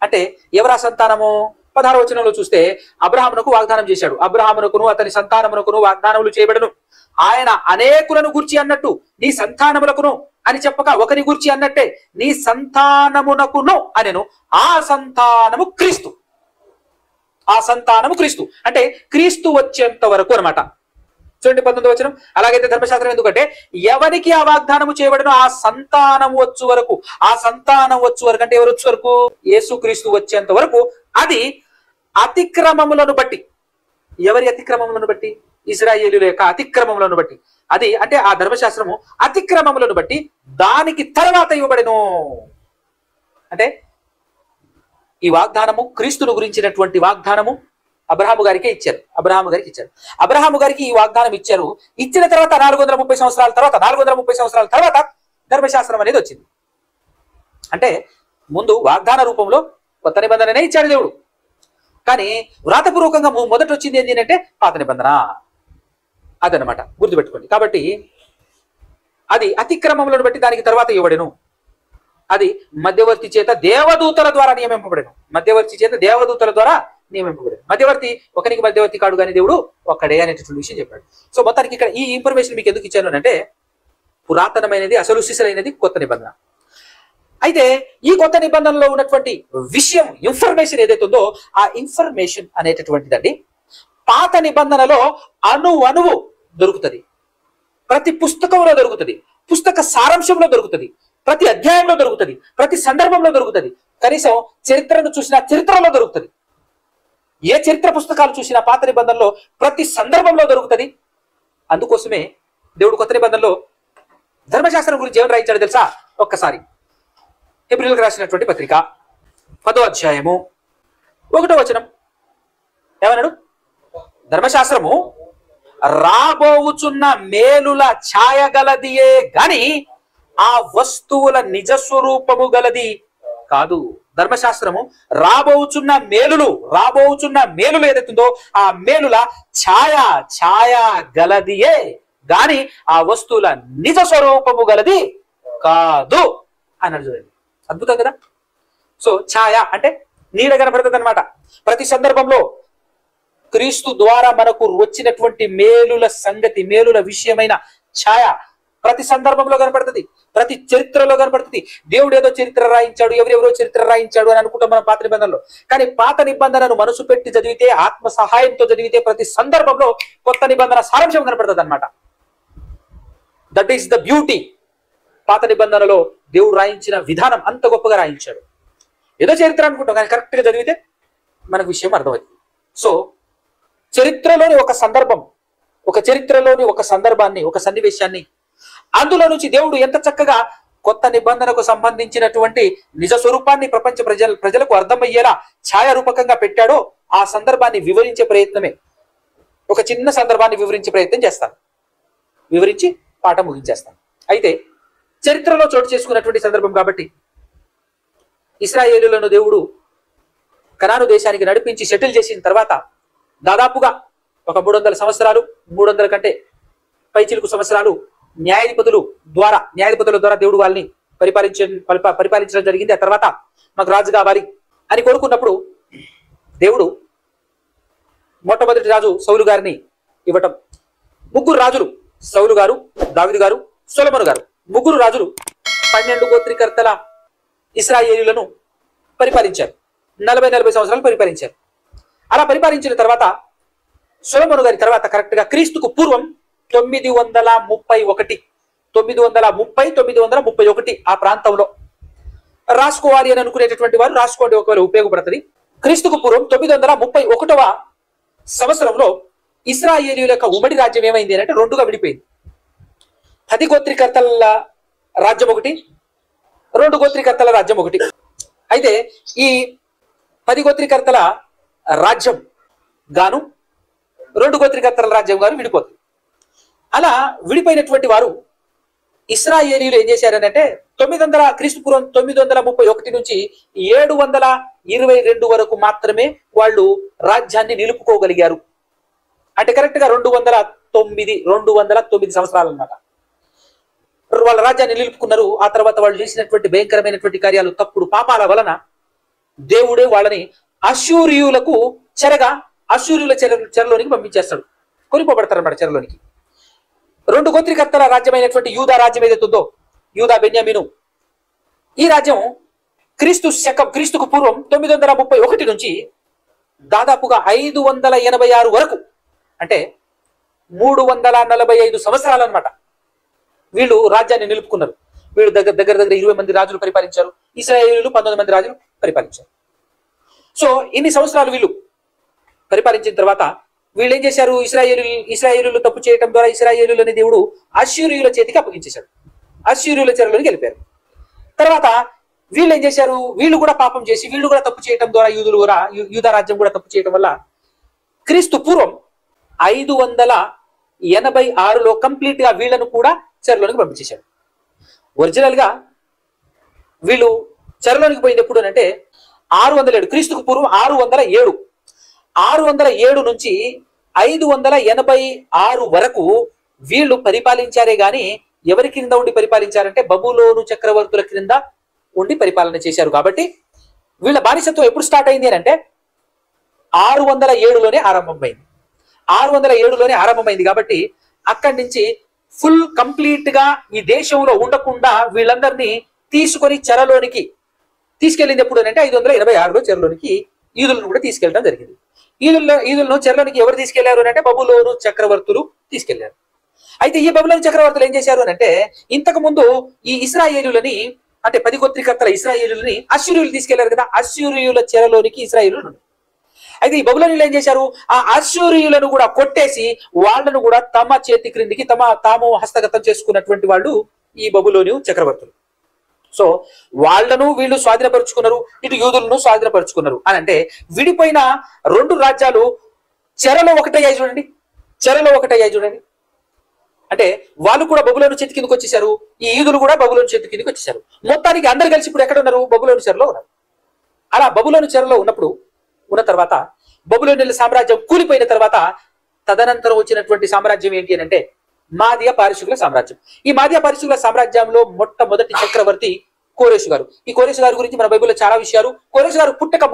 అంటే ఎవరు ఆ సంతానము? 16వ వచనంలో చూస్తే అబ్రహామునకు వాగ్దానం చేశాడు. అబ్రహామునకును అతని సంతానమునకును వాగ్దానములు చేయబడును. ఆయన అనేకులను గూర్చి అన్నట్టు నీ సంతానములకును అని చెప్పక ఒకరి గూర్చి అన్నట్టే నీ సంతానమునకును అనెను. ఆ సంతానము క్రీస్తు. ఆ సంతానము క్రీస్తు అంటే క్రీస్తు వచ్చేంత వరకు అనమాట. చూడండి 19వ వచనం. అలాగైతే ధర్మశాస్త్రం ఎందుకంటే ఎవరికి ఆ వాగ్దానము చేయబడినో ఆ సంతానం వచ్చు వరకు. ఆ సంతానం వచ్చు వరకు అంటే ఎవరు వచ్చు వరకు? యేసు క్రీస్తు వచ్చేంత వరకు. అది అతిక్రమములను బట్టి. ఎవరి అతిక్రమములను బట్టి? ఇశ్రాయేలీయుల యొక్క అతిక్రమములను బట్టి. అది అంటే ఆ ధర్మశాస్త్రము అతిక్రమములను బట్టి దానికి తర్వాత ఇవ్వబడెను. అంటే ఈ వాగ్దానము క్రీస్తును గురించినటువంటి వాగ్దానము అబ్రహాము గారికి ఇచ్చారు. అబ్రహాము గారికి ఈ వాగ్దానం ఇచ్చారు. ఇచ్చిన తర్వాత 430 సంవత్సరాల తర్వాత ధర్మశాస్త్రం అనేది వచ్చింది. అంటే ముందు వాగ్దాన రూపంలో కొత్త నిబంధననే ఇచ్చాడు దేవుడు. కానీ వ్రాతపూర్వకంగా మొదట వచ్చింది ఏంటి అంటే పాత నిబంధన. అదనమాట, గుర్తుపెట్టుకోండి. కాబట్టి అది అతిక్రమములను బట్టి దానికి తర్వాత ఇవ్వబడెను. అది మధ్యవర్తి చేత దేవదూతల ద్వారా నియమింపబడెను. మధ్యవర్తి ఒకరికి మధ్యవర్తి కాడు కానీ దేవుడు ఒక్కడే అనేటటువంటి విషయం చెప్పాడు. సో మొత్తానికి ఇక్కడ ఈ ఇన్ఫర్మేషన్ మీకు ఎందుకు ఇచ్చాను అంటే, పురాతనమైనది, అసలు సిసలైనది కొత్త నిబంధన. అయితే ఈ కొత్త నిబంధనలో ఉన్నటువంటి విషయం, ఇన్ఫర్మేషన్ ఏదైతే ఉందో ఆ ఇన్ఫర్మేషన్ అనేటటువంటిదండి పాత నిబంధనలో అణువు దొరుకుతుంది. ప్రతి పుస్తకంలో దొరుకుతుంది, పుస్తక సారాంశంలో దొరుకుతుంది, ప్రతి అధ్యాయంలో దొరుకుతుంది, ప్రతి సందర్భంలో దొరుకుతుంది. కనీసం చరిత్రను చూసినా చరిత్రలో దొరుకుతుంది. ఏ చరిత్ర పుస్తకాలు చూసినా పాత నిబంధనలో ప్రతి సందర్భంలో దొరుకుతుంది. అందుకోసమే దేవుడు కొత్త నిబంధనలో ధర్మశాస్త్రం గురించి ఏమని రాయించాడు తెలుసా? ఒక్కసారి హెబ్రీయులకు రాసినటువంటి పత్రిక 10వ అధ్యాయము 1వ వచనం ఏమన్నాడు? ధర్మశాస్త్రము రాబోవుచున్న మేలుల ఛాయ గలదియే గాని ఆ వస్తువుల నిజ స్వరూపము గలది కాదు. ధర్మశాస్త్రము రాబోచున్న మేలులు ఏదైతుందో ఆ మేలుల ఛాయ గలదియే గాని ఆ వస్తువుల నిజ స్వరూపము గలది కాదు అన్నాడు. చూడండి, అద్భుతం కదా. సో ఛాయ అంటే నీడ కనపడుతుంది అనమాట. ప్రతి సందర్భంలో క్రీస్తు ద్వారా మనకు వచ్చినటువంటి మేలుల విషయమైన ఛాయ ప్రతి సందర్భంలో కనపడుతుంది, ప్రతి చరిత్రలో కనపడుతుంది. దేవుడు ఏదో చరిత్ర రాయించాడు, ఎవరెవరో చరిత్ర రాయించాడు అని అనుకుంటాం మనం పాత నిబంధనలో. కానీ పాత నిబంధనను మనసు పెట్టి చదివితే, ఆత్మ సహాయంతో చదివితే ప్రతి సందర్భంలో కొత్త నిబంధన సారాంశం కనపడుతుంది అనమాట. That is the beauty. పాత నిబంధనలో దేవుడు రాయించిన విధానం అంత గొప్పగా రాయించాడు. ఏదో చరిత్ర అనుకుంటాం, కానీ కరెక్ట్ గా చదివితే మనకు విషయం అర్థమవుతుంది. సో చరిత్రలోని ఒక సందర్భం, చరిత్రలోని ఒక సందర్భాన్ని, ఒక సన్నివేశాన్ని అందులో నుంచి దేవుడు ఎంత చక్కగా కొత్త నిబంధనకు సంబంధించినటువంటి నిజ స్వరూపాన్ని ప్రపంచ ప్రజలకు అర్థమయ్యేలా ఛాయారూపకంగా పెట్టాడో ఆ సందర్భాన్ని వివరించే ప్రయత్నమే, ఒక చిన్న సందర్భాన్ని వివరించే ప్రయత్నం చేస్తాను. వివరించి పాఠం ముగించేస్తాను. అయితే చరిత్రలో చోటు చేసుకున్నటువంటి సందర్భం కాబట్టి ఇశ్రాయేలులను దేవుడు కనాను దేశానికి నడిపించి సెటిల్ చేసిన తర్వాత దాదాపుగా ఒక 300 సంవత్సరాలు, 300 కంటే పైచిలుకు సంవత్సరాలు న్యాయాధిపతుల ద్వారా దేవుడు వాళ్ళని పరిపాలించడం జరిగింది. ఆ తర్వాత మాకు రాజు కావాలి అని కోరుకున్నప్పుడు దేవుడు మొట్టమొదటి రాజు సౌలు గారిని ఇవ్వటం, ముగ్గురు రాజులు, సౌలు గారు, దావీదు గారు, సొలొమోను గారు, ముగ్గురు రాజులు 12 గోత్రికర్తల ఇశ్రాయేలీయులను పరిపాలించారు. 40 సంవత్సరాలు పరిపాలించారు. అలా పరిపాలించిన తర్వాత సొలొమోను గారి తర్వాత కరెక్ట్గా క్రీస్తుకు పూర్వం 931 ఆ ప్రాంతంలో రాసుకోవాలి అని అనుకునేటటువంటి వారు రాసుకోండి, ఒకవేళ ఉపయోగపడుతుంది. క్రీస్తుకు పూర్వం 931వ సంవత్సరంలో ఇశ్రాయేలీయుల యొక్క ఉమ్మడి రాజ్యం ఏమైంది అంటే రెండుగా విడిపోయింది. 10 గోత్రికర్తల రాజ్యం ఒకటి, 2 గోత్రికర్తల రాజ్యం ఒకటి. అయితే ఈ 10 గోత్రికర్తల రాజ్యం గాను 2 గోత్రికర్తల రాజ్యం గాను విడిపోతుంది. అలా విడిపోయినటువంటి వారు ఇశ్రాయేలీయులు ఏం చేశారనంటే క్రీస్తు పూర్వం 931 నుంచి 722 వరకు మాత్రమే వాళ్ళు రాజ్యాన్ని నిలుపుకోగలిగారు. అంటే కరెక్ట్ గా 209 సంవత్సరాలు అన్నమాట వాళ్ళ రాజ్యాన్ని నిలుపుకున్నారు. ఆ తర్వాత వాళ్ళు చేసినటువంటి భయంకరమైనటువంటి కార్యాలు, తప్పుడు పాపాల వలన దేవుడే వాళ్ళని అశ్షూరీయుల చెరలోనికి పంపించేస్తాడు, కొనిపోబడతారు అన్నమాట చెరలోనికి. 2 గోత్రికర్తల రాజ్యమైనటువంటి యూదా రాజ్యం ఏదైతుందో, యూదా బెన్యామీను, ఈ రాజ్యం క్రీస్తుకు పూర్వం 931 నుంచి దాదాపుగా 586 వరకు, అంటే 345 సంవత్సరాలు అన్నమాట వీళ్ళు రాజ్యాన్ని నిలుపుకున్నారు. వీళ్ళు దగ్గర 20 మంది రాజులు పరిపాలించారు. ఇశ్రాయేలీయులు 19 మంది రాజులు పరిపాలించారు. సో ఇన్ని సంవత్సరాలు వీళ్ళు పరిపాలించిన తర్వాత వీళ్ళు ఏం చేశారు? ఇశ్రాయేలీయులు తప్పు చేయడం ద్వారా ఇశ్రాయేలీయులని దేవుడు అశ్షూరీయుల చేతికి అప్పగించేశాడు. అశ్షూరీయుల చెరలోకి వెళ్ళిపోయారు. తర్వాత వీళ్ళు ఏం చేశారు? వీళ్ళు కూడా పాపం చేసి వీళ్ళు కూడా తప్పు చేయడం ద్వారా యూదా రాజ్యం కూడా తప్పు చేయడం వల్ల క్రీస్తు పూర్వం 586లో కంప్లీట్ గా వీళ్ళను కూడా చెరలోనికి పంపించేశాడు. ఒరిజినల్ గా వీళ్ళు చెరలోనికి పోయింది ఎప్పుడు అంటే 607, క్రీస్తుకు పూర్వం 607 నుంచి 586 వరకు వీళ్ళు పరిపాలించారే గాని ఎవరి క్రింద ఉండి పరిపాలించారంటే బబులోను చక్రవర్తుల క్రింద ఉండి పరిపాలన చేశారు. కాబట్టి వీళ్ళ బానిసత్వం ఎప్పుడు స్టార్ట్ అయింది అంటే 607లోనే ఆరంభమైంది. 607లోనే ఆరంభమైంది. కాబట్టి అక్కడి నుంచి ఫుల్ కంప్లీట్ గా ఈ దేశంలో ఉండకుండా వీళ్ళందరినీ తీసుకొని చెరలోనికి తీసుకెళ్ళింది ఎప్పుడు అంటే 586లో చెరలోనికి యూదులను కూడా తీసుకెళ్ళడం జరిగింది. ఈదులను చెరలోనికి ఎవరు తీసుకెళ్లారు అంటే బబులోను చక్రవర్తులు తీసుకెళ్లారు. అయితే ఈ బబులోను చక్రవర్తులు ఏం చేశారు అంటే ఇంతకు ముందు ఈ ఇశ్రాయేలీయులని, అంటే 10 గోత్రికర్తల ఇశ్రాయేలీయులని అశ్షూరీయులు తీసుకెళ్లారు కదా, అశ్షూరీయుల చెరలోనికి ఇశ్రాయేలీయులు. అయితే ఈ బబులోనీయులు ఏం చేశారు? ఆ అశ్షూరీయులను కూడా కొట్టేసి వాళ్ళను కూడా తమ చేతి క్రిందికి తాము హస్తగతం చేసుకున్నటువంటి వాళ్ళు ఈ బబులోని చక్రవర్తులు. సో వాళ్ళను వీళ్ళు స్వాధీనపరుచుకున్నారు, ఇటు యూదులను స్వాధీనపరుచుకున్నారు. అని అంటే విడిపోయిన 2 రాజ్యాలు చెరలో ఒకటయ్యాయి చూడండి. అంటే వాళ్ళు కూడా బబులోను చేతి కిందకి వచ్చేసారు, ఈ యూదులు కూడా బబులోను చేతి కిందకి వచ్చేసారు. మొత్తానికి అందరు కలిసి ఇప్పుడు ఎక్కడ ఉన్నారు? బబులోను చెరలో ఉన్నారు. అలా బబులోను చెరలో ఉన్న తర్వాత బబులోనీయుల సామ్రాజ్యం కూలిపోయిన తర్వాత తదనంతరం వచ్చినటువంటి సామ్రాజ్యం ఏంటి అని అంటే మాదియా పారసీకుల సామ్రాజ్యం. ఈ మాదియా పారసీకుల సామ్రాజ్యంలో మొట్టమొదటి చక్రవర్తి కోరెషు గారు. ఈ కోరెషు గారి గురించి మన బైబిల్లో చాలా విషయాలు, కోరెషు గారు పుట్టక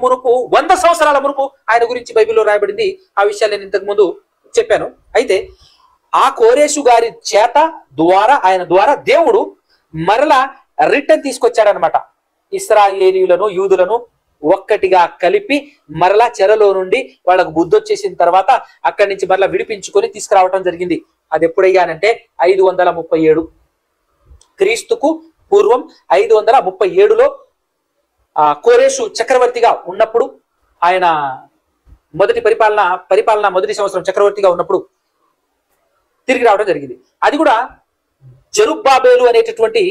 మునుపు 100 సంవత్సరాల మునుపు ఆయన గురించి బైబిల్లో రాయబడింది. ఆ విషయాలు నేను ఇంతకు ముందు చెప్పాను. అయితే ఆ కోరెషు గారి ఆయన ద్వారా దేవుడు మరలా రిటర్న్ తీసుకొచ్చాడనమాట. ఇశ్రాయేలీయులను యూదులను ఒక్కటిగా కలిపి మరలా చెరలో నుండి వాళ్ళకు బుద్ధి వచ్చేసిన తర్వాత అక్కడి నుంచి మరలా విడిపించుకొని తీసుకురావటం జరిగింది. అది ఎప్పుడయ్యానంటే 537, క్రీస్తుకు పూర్వం 537లో కోరెషు చక్రవర్తిగా ఉన్నప్పుడు, ఆయన పరిపాలన మొదటి సంవత్సరం చక్రవర్తిగా ఉన్నప్పుడు తిరిగి రావడం జరిగింది. అది కూడా జెరుబ్బాబెలు అనేటటువంటి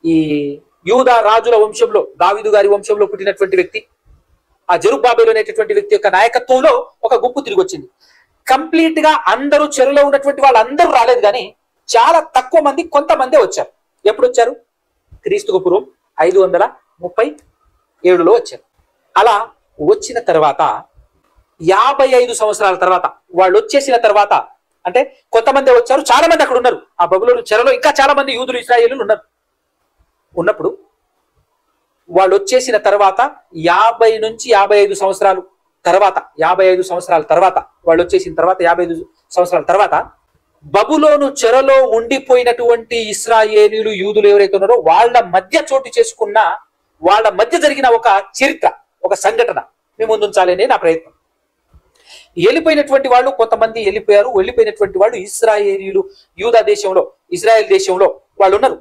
ఈ యూదా రాజుల వంశంలో, దావీదు గారి వంశంలో పుట్టినటువంటి వ్యక్తి. ఆ జెరుబ్బాబెలు అనేటటువంటి వ్యక్తి యొక్క నాయకత్వంలో ఒక గుంపు తిరిగి వచ్చింది. కంప్లీట్ గా అందరూ చెరలో ఉన్నటువంటి వాళ్ళందరూ రాలేదు, కానీ చాలా తక్కువ మంది, కొంతమందే వచ్చారు. ఎప్పుడు వచ్చారు? క్రీస్తుకు పూర్వం 537లో వచ్చారు. అలా వచ్చిన తర్వాత 55 సంవత్సరాల తర్వాత వాళ్ళు వచ్చేసిన తర్వాత, అంటే కొంతమంది వచ్చారు, చాలా మంది అక్కడ ఉన్నారు. ఆ బబులోను చెరలో ఇంకా చాలా మంది యూదులు ఇశ్రాయేలీయులు ఉన్నప్పుడు వాళ్ళు వచ్చేసిన తర్వాత 50 నుంచి 55 సంవత్సరాలు తర్వాత 55 సంవత్సరాల తర్వాత వాళ్ళు వచ్చేసిన తర్వాత 55 సంవత్సరాల తర్వాత బబులోను చెరలో ఉండిపోయినటువంటి ఇశ్రాయేలీయులు యూదులు ఎవరైతే ఉన్నారో వాళ్ళ మధ్య చోటు చేసుకున్న వాళ్ళ మధ్య జరిగిన ఒక చరిత్ర, ఒక సంఘటన మీ ముందుంచాలనే నా ప్రయత్నం. వెళ్ళిపోయినటువంటి వాళ్ళు కొంతమంది వెళ్ళిపోయారు. వెళ్ళిపోయినటువంటి వాళ్ళు ఇశ్రాయేలీయులు యూదా దేశంలో, ఇజ్రాయెల్ దేశంలో వాళ్ళు ఉన్నారు.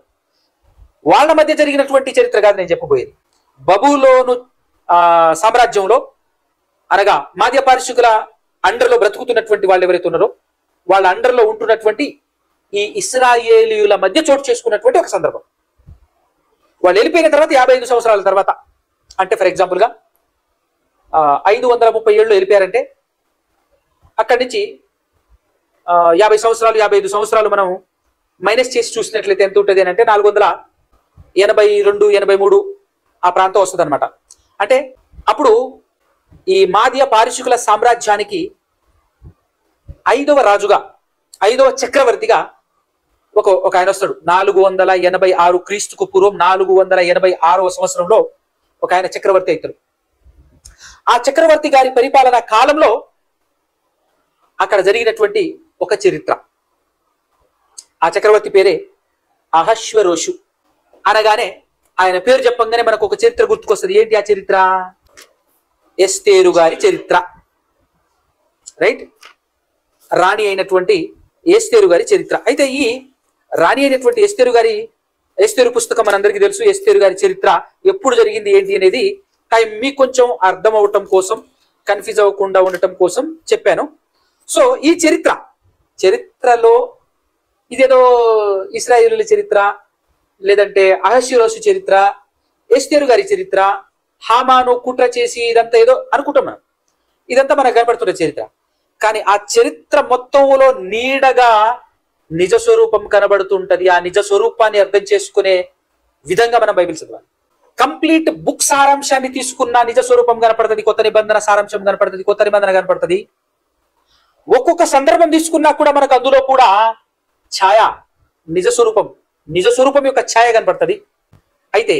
వాళ్ళ మధ్య జరిగినటువంటి చరిత్ర కాదు నేను చెప్పబోయేది. బబులోను సామ్రాజ్యంలో అనగా మాద్య పారిశుకుల అండర్లో బ్రతుకుతున్నటువంటి వాళ్ళు ఎవరైతే ఉన్నారో వాళ్ళ అండర్లో ఉంటున్నటువంటి ఈ ఇశ్రాయేలీయుల మధ్య చోటు చేసుకున్నటువంటి ఒక సందర్భం. వాళ్ళు వెళ్ళిపోయిన తర్వాత 55 సంవత్సరాల తర్వాత, అంటే ఫర్ ఎగ్జాంపుల్గా 537 వెళ్ళిపోయారంటే అక్కడి నుంచి 50 సంవత్సరాలు 55 సంవత్సరాలు మనం మైనస్ చేసి చూసినట్లయితే ఎంత ఉంటుంది అని అంటే 482 83 ఆ ప్రాంతం వస్తుంది అనమాట. అంటే అప్పుడు ఈ మాద్య పారిశుకుల సామ్రాజ్యానికి 5వ రాజుగా, 5వ చక్రవర్తిగా ఒక ఆయన వస్తాడు. 486 క్రీస్తుకు పూర్వం 486వ సంవత్సరంలో ఒక ఆయన చక్రవర్తి అవుతాడు. ఆ చక్రవర్తి గారి పరిపాలన కాలంలో అక్కడ జరిగినటువంటి ఒక చరిత్ర. ఆ చక్రవర్తి పేరే అహశ్వరోషు. అనగానే ఆయన పేరు చెప్పంగానే మనకు ఒక చరిత్ర గుర్తుకొస్తుంది. ఏంటి ఆ చరిత్ర? ఎస్తేరు గారి చరిత్ర, రైట్? రాణి అయినటువంటి ఎస్తేరు గారి చరిత్ర. అయితే ఈ రాణి అయినటువంటి ఎస్తేరు పుస్తకం మనందరికీ తెలుసు. ఎస్తేరు గారి చరిత్ర ఎప్పుడు జరిగింది ఏంటి అనేది మీకు కొంచెం అర్థం అవటం కోసం, కన్ఫ్యూజ్ అవ్వకుండా ఉండటం కోసం చెప్పాను. సో ఈ చరిత్రలో ఇదేదో ఇశ్రాయేలుల చరిత్ర, లేదంటే అహష్వేరోషు చరిత్ర, ఎస్తేరు గారి చరిత్ర, హామాను కుట్ర చేసి ఇదంతా ఏదో అనుకుంటాం మనం. ఇదంతా మనకు కనపడుతున్న చరిత్ర. కానీ ఆ చరిత్ర మొత్తంలో నీడగా నిజ స్వరూపం కనబడుతుంటది. ఆ నిజ స్వరూపాన్ని అర్థం చేసుకునే విధంగా మనం బైబిల్ చదవాలి. కంప్లీట్ బుక్ సారాంశాన్ని తీసుకున్న నిజ స్వరూపం కనపడుతుంది, కొత్త నిబంధన సారాంశం కనపడుతుంది, కొత్త నిబంధన కనపడుతుంది. ఒక్కొక్క సందర్భం తీసుకున్నా కూడా మనకు అందులో కూడా ఛాయ, నిజ స్వరూపం యొక్క ఛాయ కనపడుతుంది. అయితే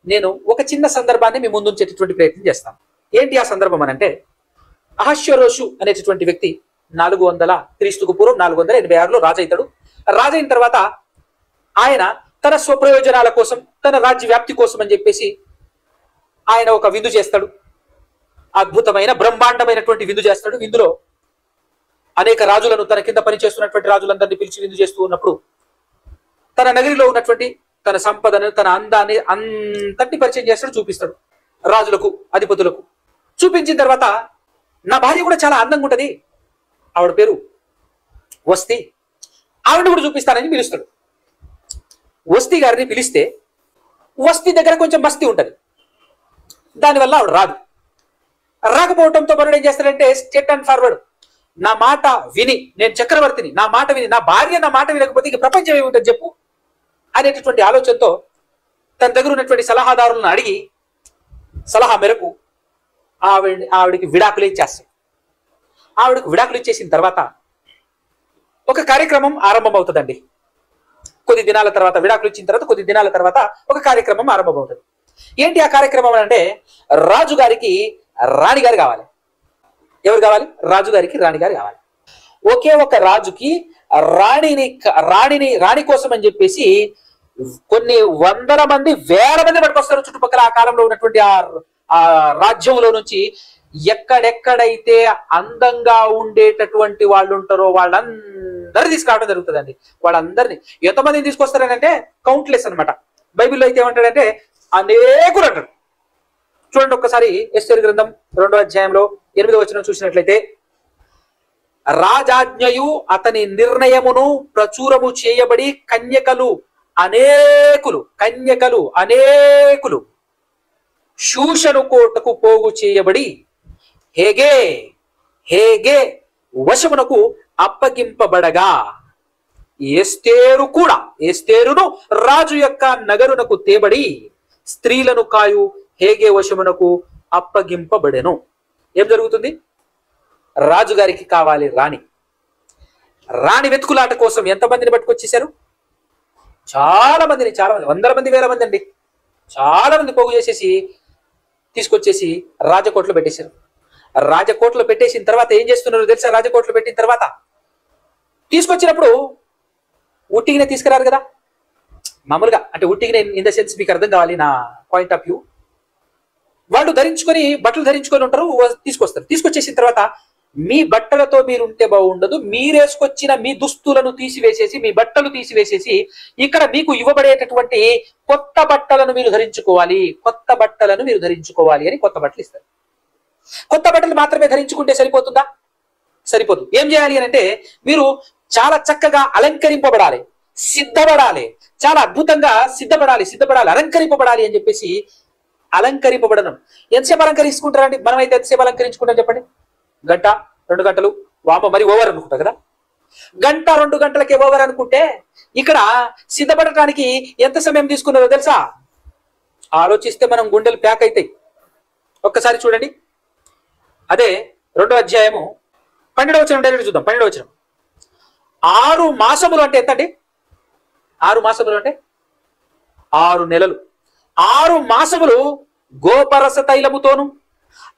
నేను ఒక చిన్న సందర్భాన్ని మీ ముందుంచేటటువంటి ప్రయత్నం చేస్తాను. ఏంటి ఆ సందర్భం అని అంటే, అహష్వేరోషు అనేటటువంటి వ్యక్తి 400 క్రీస్తుకు పూర్వం 486లో రాజైతాడు. రాజైన తర్వాత ఆయన తన స్వప్రయోజనాల కోసం, తన రాజ్య వ్యాప్తి కోసం అని చెప్పేసి ఆయన ఒక విందు చేస్తాడు. అద్భుతమైన బ్రహ్మాండమైనటువంటి విందు చేస్తాడు. విందులో అనేక రాజులను, తన కింద పనిచేస్తున్నటువంటి రాజులందరినీ పిలిచి విందు చేస్తూ ఉన్నప్పుడు తన నగరిలో ఉన్నటువంటి తన సంపదను, తన అందాన్ని అంతటిని పరిచయం చేస్తాడు, చూపిస్తాడు రాజులకు, అధిపతులకు. చూపించిన తర్వాత నా భార్య కూడా చాలా అందంగా ఉంటది, ఆవిడ పేరు వస్తీ, ఆవిడ కూడా చూపిస్తానని పిలుస్తాడు. వస్తీ గారిని పిలిస్తే వస్తీ దగ్గర కొంచెం బస్తీ ఉంటది, దానివల్ల ఆవిడ రాకపోవడంతో మరుడు ఏం చేస్తాడంటే స్టేట్ అండ్ ఫార్వర్డ్, నా మాట విని, నేను చక్రవర్తిని, నా మాట విని, నా భార్య నా మాట వినకపోతే ఇక ప్రపంచం ఏముంటుంది చెప్పు అనేటటువంటి ఆలోచనతో తన దగ్గర ఉన్నటువంటి సలహాదారులను అడిగి సలహా మేరకు ఆవిడికి విడాకులు ఇచ్చేస్తాడు. ఆవిడకు విడాకులు ఇచ్చేసిన తర్వాత ఒక కార్యక్రమం ఆరంభం అవుతుందండి. కొద్ది దినాల తర్వాత, విడాకులు ఇచ్చిన తర్వాత కొద్ది దినాల తర్వాత ఒక కార్యక్రమం ఆరంభం అవుతుంది. ఏంటి ఆ కార్యక్రమం అంటే, రాజుగారికి రాణిగారు కావాలి. ఎవరు కావాలి? రాజుగారికి రాణిగారు కావాలి. ఒకే ఒక రాజుకి రాణి కోసం అని చెప్పేసి కొన్ని వందల మంది, వేల మంది పట్టుకొస్తారు చుట్టుపక్కల. ఆ కాలంలో ఉన్నటువంటి ఆ రాజ్యంలో నుంచి ఎక్కడెక్కడైతే అందంగా ఉండేటటువంటి వాళ్ళు ఉంటారో వాళ్ళందరూ తీసుకురావడం జరుగుతుందండి. వాళ్ళందరినీ ఎంతమందిని తీసుకొస్తారనంటే కౌంట్లెస్ అనమాట. బైబిల్లో అయితే ఏమంటాడంటే అనేకులు అంటాడు. చూడండి ఒక్కసారి ఎస్తేరు గ్రంథం 2వ అధ్యాయంలో 8వ వచనం చూసినట్లయితే, రాజాజ్ఞయు అతని నిర్ణయమును ప్రచురము చేయబడి కన్యకలు అనేకులు శూషను కోటకు పోగు చేయబడి హేగే వశమునకు అప్పగింపబడగా, ఎస్తేరును రాజు యొక్క నగరునకు తేబడి స్త్రీలను కాయు హేగే వశమునకు అప్పగింపబడెను. ఏం జరుగుతుంది? రాజుగారికి కావాలి రాణి వెతుకులాట కోసం ఎంతమందిని పట్టుకొచ్చేసారు? చాలా మంది, వందల మంది, వేల మంది అండి. చాలా మంది పోగు చేసేసి తీసుకొచ్చేసి రాజకోటలో పెట్టేశారు. రాజకోటలో పెట్టేసిన తర్వాత ఏం చేస్తున్నారు తెలుసా? రాజకోటలో పెట్టిన తర్వాత తీసుకొచ్చినప్పుడు ఉట్టిగినే తీసుకురారు కదా మామూలుగా, అంటే ఉట్టిగినే ఇన్ ద సెన్స్ మీకు అర్థం కావాలి నా పాయింట్ ఆఫ్ వ్యూ. వాళ్ళు ధరించుకొని బట్టలు ధరించుకొని ఉంటారు, తీసుకొస్తారు. తీసుకొచ్చేసిన తర్వాత మీ బట్టలతో మీరు ఉంటే బాగుండదు, మీరేసుకొచ్చిన మీ దుస్తులను తీసివేసేసి, మీ బట్టలు తీసివేసేసి ఇక్కడ మీకు ఇవ్వబడేటటువంటి కొత్త బట్టలను మీరు ధరించుకోవాలి, కొత్త బట్టలను మీరు ధరించుకోవాలి అని కొత్త బట్టలు ఇస్తారు. కొత్త బట్టలు మాత్రమే ధరించుకుంటే సరిపోతుందా? సరిపోదు. ఏం చేయాలి అని అంటే మీరు చాలా చక్కగా అలంకరింపబడాలి, సిద్ధపడాలి, చాలా అద్భుతంగా సిద్ధపడాలి, అలంకరింపబడాలి అని చెప్పేసి అలంకరింపబడడం. ఎంతసేపు అలంకరించుకుంటారండి? మనమైతే ఎంతసేపు అలంకరించుకుంటాం చెప్పండి? గంట 2 గంటలు, వామ మరి ఓవర్ అనుకుంటా కదా. గంట 2 గంటలకే ఓవర్ అనుకుంటే ఇక్కడ సిద్ధపడటానికి ఎంత సమయం తీసుకున్నారో తెలుసా? ఆలోచిస్తే మనం గుండెలు ప్యాక్ అవుతాయి. ఒక్కసారి చూడండి, అదే 2వ అధ్యాయము 12వ వచనం డైరెక్ట్ చూద్దాం. 12వ వచనం. 6 మాసములు అంటే ఎంత అండి? 6 మాసములు అంటే 6 నెలలు. 6 మాసములు గోపరస తైలముతోను,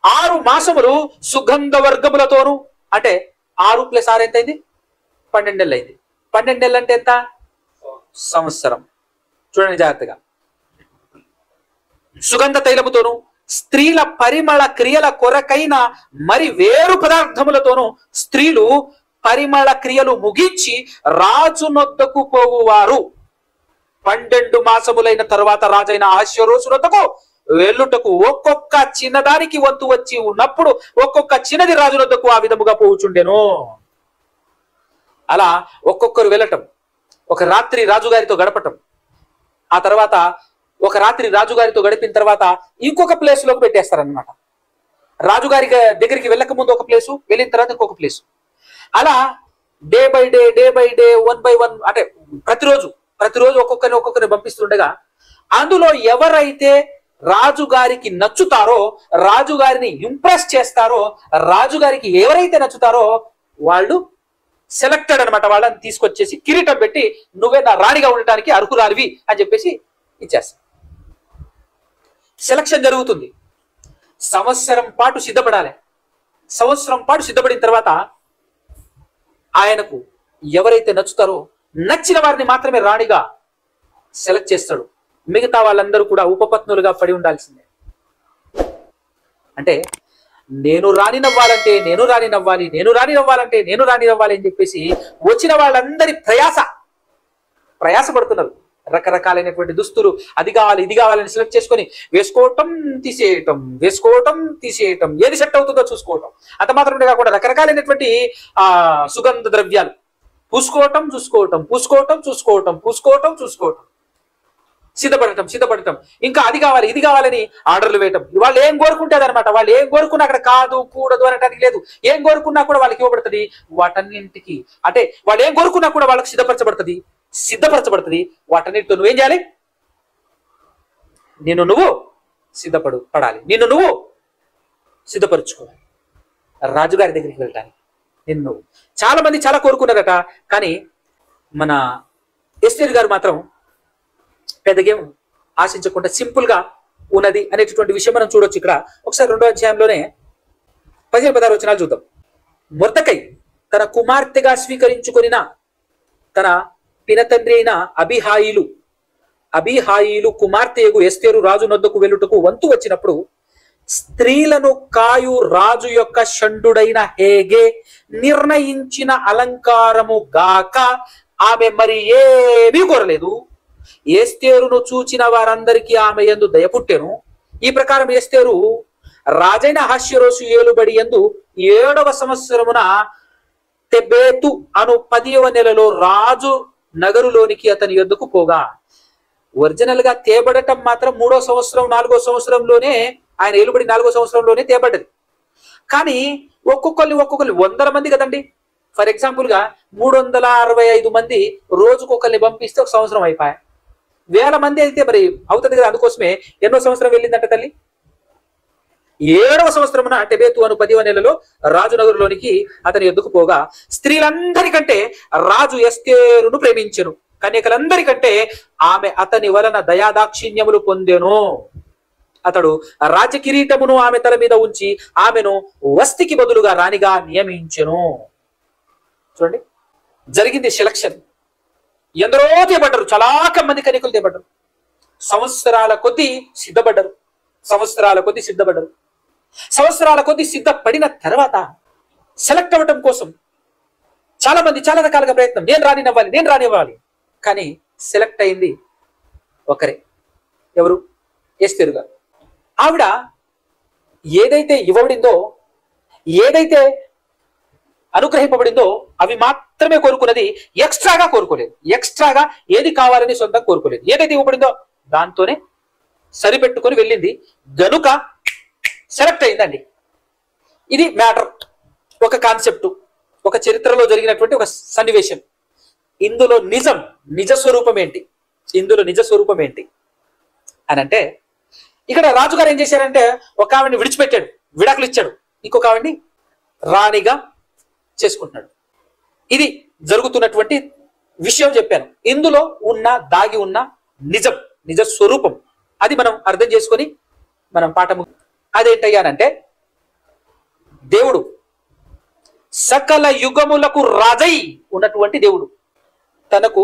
6 మాసములు సుగంధ వర్గములతోను. అంటే 6 + 6 ఎంత అయింది? 12 నెలలు అయింది. 12 నెలలు అంటే ఎంత? సంవత్సరం. చూడండి జాగ్రత్తగా. సుగంధ తైలముతోను, స్త్రీల పరిమళ క్రియల కొరకైన మరి వేరు పదార్థములతోను స్త్రీలు పరిమళ క్రియలు ముగించి రాజునొద్దకు పోవువారు. 12 మాసములైన తరువాత రాజైన అహష్వేరోషునొద్దకు వెళ్ళుటకు ఒక్కొక్క చిన్నదానికి వంతు వచ్చి ఉన్నప్పుడు ఒక్కొక్క చిన్నది రాజునొద్దకు ఆ విధముగా పోవుచుండెను. అలా ఒక్కొక్కరు వెళ్ళటం, ఒక రాత్రి రాజుగారితో గడపటం, ఆ తర్వాత ఒక రాత్రి రాజుగారితో గడిపిన తర్వాత ఇంకొక ప్లేస్ లోకి పెట్టేస్తారనమాట. రాజుగారి దగ్గరికి వెళ్ళక ముందు ఒక ప్లేసు, వెళ్ళిన తర్వాత ఇంకొక ప్లేసు. అలా డే బై డే 1 by 1 అంటే ప్రతిరోజు ఒక్కొక్కరిని పంపిస్తుండగా అందులో ఎవరైతే రాజుగారికి నచ్చుతారో, రాజుగారిని ఇంప్రెస్ చేస్తారో, రాజుగారికి ఎవరైతే నచ్చుతారో వాళ్ళు సెలెక్టెడ్ అనమాట. వాళ్ళని తీసుకొచ్చేసి కిరీటం పెట్టి నువ్వే నా రాణిగా ఉండటానికి అర్హురాలివి అని చెప్పేసి ఇచ్చేస్తారు. సెలక్షన్ జరుగుతుంది. సంవత్సరం పాటు సిద్ధపడాలి. సంవత్సరం పాటు సిద్ధపడిన తర్వాత ఆయనకు ఎవరైతే నచ్చుతారో నచ్చిన వారిని మాత్రమే రాణిగా సెలెక్ట్ చేస్తాడు. మిగతా వాళ్ళందరూ కూడా ఉపపత్నులుగా పడి ఉండాల్సిందే. అంటే నేను రాణి నవ్వాలంటే నేను రాణి నవ్వాలి, నేను రాణి నవ్వాలంటే నేను రాణి నవ్వాలి అని చెప్పేసి వచ్చిన వాళ్ళందరి ప్రయాస పడుతున్నారు. రకరకాలైనటువంటి దుస్తులు, అది కావాలి ఇది కావాలని సెలెక్ట్ చేసుకొని వేసుకోవటం తీసేయటం, ఏది సెట్ అవుతుందో చూసుకోవటం. అంత మాత్రమే కాకుండా రకరకాలైనటువంటి సుగంధ ద్రవ్యాలు పూసుకోవటం, సిద్ధపడటం, ఇంకా అది కావాలి ఇది కావాలని ఆర్డర్లు వేయటం. వాళ్ళు ఏం కోరుకుంటే అదనమాట. వాళ్ళు ఏం కోరుకున్నా అక్కడ కాదు కూడదు అనటానికి లేదు. ఏం కోరుకున్నా కూడా వాళ్ళకి ఇవ్వబడుతుంది. వాటన్నింటికి అంటే వాళ్ళు ఏం కోరుకున్నా కూడా వాళ్ళకి సిద్ధపరచబడుతుంది. వాటన్నిటితో నువ్వేం చేయాలి? నువ్వు పడాలి, నువ్వు సిద్ధపరచుకోవాలి. రాజుగారి దగ్గరికి వెళ్ళటానికి చాలా మంది చాలా కోరుకున్నారట. కానీ మన ఎస్తేరు గారు మాత్రం పెద్దగేం ఆశించకుండా సింపుల్ గా ఉన్నది అనేటటువంటి విషయం మనం చూడొచ్చు. ఇక్కడ ఒకసారి 2వ అధ్యాయంలోనే 15-16 వచనాలు చూద్దాం. మొర్దెకై తన కుమార్తెగా స్వీకరించుకొనిన తన పినతండ్రి అయిన అబీహాయిలు కుమార్తెయగు ఎస్తేరు రాజు నొద్దకు వెళ్ళుటకు వంతు వచ్చినప్పుడు స్త్రీలను కాయు రాజు యొక్క షండుడైన హేగే నిర్ణయించిన అలంకారము గాక ఆమె మరి ఏమీ కోరలేదు. ఎస్తేరును చూచిన వారందరికీ ఆమె యందు దయ పుట్టెను. ఈ ప్రకారం ఎస్తేరు రాజైన అహష్వేరోషు ఏలుబడి యందు 7వ సంవత్సరమున తెబేతు అను 10వ నెలలో రాజు నగరులోనికి అతని యొద్దకు పోగా, ఒరిజినల్ గా తేబడటం మాత్రం 3వ సంవత్సరం 4వ సంవత్సరంలోనే, ఆయన ఏలుబడి 4వ సంవత్సరంలోనే తేబడ్డది. కానీ ఒక్కొక్కరిని 100 మంది కదండి. ఫర్ ఎగ్జాంపుల్ గా 365 మంది రోజుకొకరిని పంపిస్తే ఒక సంవత్సరం అయిపోయా. 1000 మంది అయితే మరి అవుతుంది కదా. అందుకోసమే ఎన్నో సంవత్సరం వెళ్ళిందంట తల్లి? 7వ సంవత్సరమున టెబేతు అను 10వ నెలలో రాజునగరులోనికి అతని ఎద్దుకు పోగా స్త్రీలందరికంటే రాజు ఎస్తేరును ప్రేమించెను. కన్యకలందరికంటే ఆమె అతని వలన దయాదాక్షిణ్యములు పొందెను. అతడు రాజ్య కిరీటమును ఆమె తల మీద ఉంచి ఆమెను వస్తికి బదులుగా రాణిగా నియమించెను. చూడండి, జరిగింది సెలక్షన్. ఎందరో తేబడ్డరు, చాలా మంది కన్యకులు తేబడ్డరు. సంవత్సరాల కొద్దీ సిద్ధపడ్డరు. సంవత్సరాల కొద్దీ సిద్ధపడిన తర్వాత సెలెక్ట్ అవ్వటం కోసం చాలా మంది చాలా రకాలుగా ప్రయత్నం. నేను రానివ్వాలి. కానీ సెలెక్ట్ అయింది ఒకరే. ఎవరు? ఎస్తేరు గారు. ఆవిడ ఏదైతే ఇవ్వబడిందో, ఏదైతే అనుగ్రహింపబడిందో అవి మాత్రమే కోరుకున్నది. ఎక్స్ట్రాగా కోరుకోలేదు. ఎక్స్ట్రాగా ఏది కావాలని సొంతం కోరుకోలేదు. ఏదైతే ఇవ్వబడిందో దాంతోనే సరిపెట్టుకొని వెళ్ళింది గనుక సెలెక్ట్ అయిందండి. ఇది మ్యాటర్. ఒక కాన్సెప్ట్, ఒక చరిత్రలో జరిగినటువంటి ఒక సన్నివేశం. ఇందులో నిజ స్వరూపం ఏంటి అని అంటే, ఇక్కడ రాజుగారు ఏం చేశారంటే ఒక ఆవిడని విడిచిపెట్టాడు, విడాకులు ఇచ్చాడు. ఇంకొక ఆవిడని రాణిగా చేసుకుంటున్నాడు. ఇది జరుగుతున్నటువంటి విషయం చెప్పాను. ఇందులో దాగి ఉన్న నిజ స్వరూపం అది మనం అర్థం చేసుకొని మనం పాఠము. అదేంటయ్యానంటే, దేవుడు సకల యుగములకు రాజై ఉన్నటువంటి దేవుడు తనకు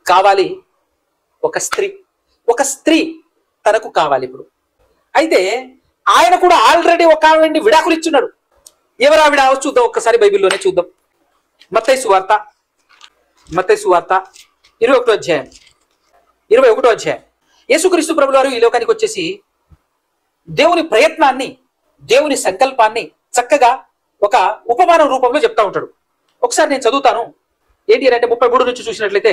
కావాలి ఒక స్త్రీ తనకు కావాలి. ఇప్పుడు అయితే ఆయన కూడా ఆల్రెడీ ఒక ఆవిడని విడాకులు ఇచ్చున్నాడు. ఎవరు ఆవిడ? చూద్దాం, ఒక్కసారి బైబిల్లోనే చూద్దాం. మత్తయి సువార్త 21వ అధ్యాయం. యేసుక్రీస్తు ప్రభువు వారు ఈ లోకానికి వచ్చేసి దేవుని ప్రయత్నాన్ని, దేవుని సంకల్పాన్ని చక్కగా ఒక ఉపమానం రూపంలో చెప్తా ఉంటాడు. ఒకసారి నేను చదువుతాను. ఏంటి అంటే 33 నుంచి చూసినట్లయితే,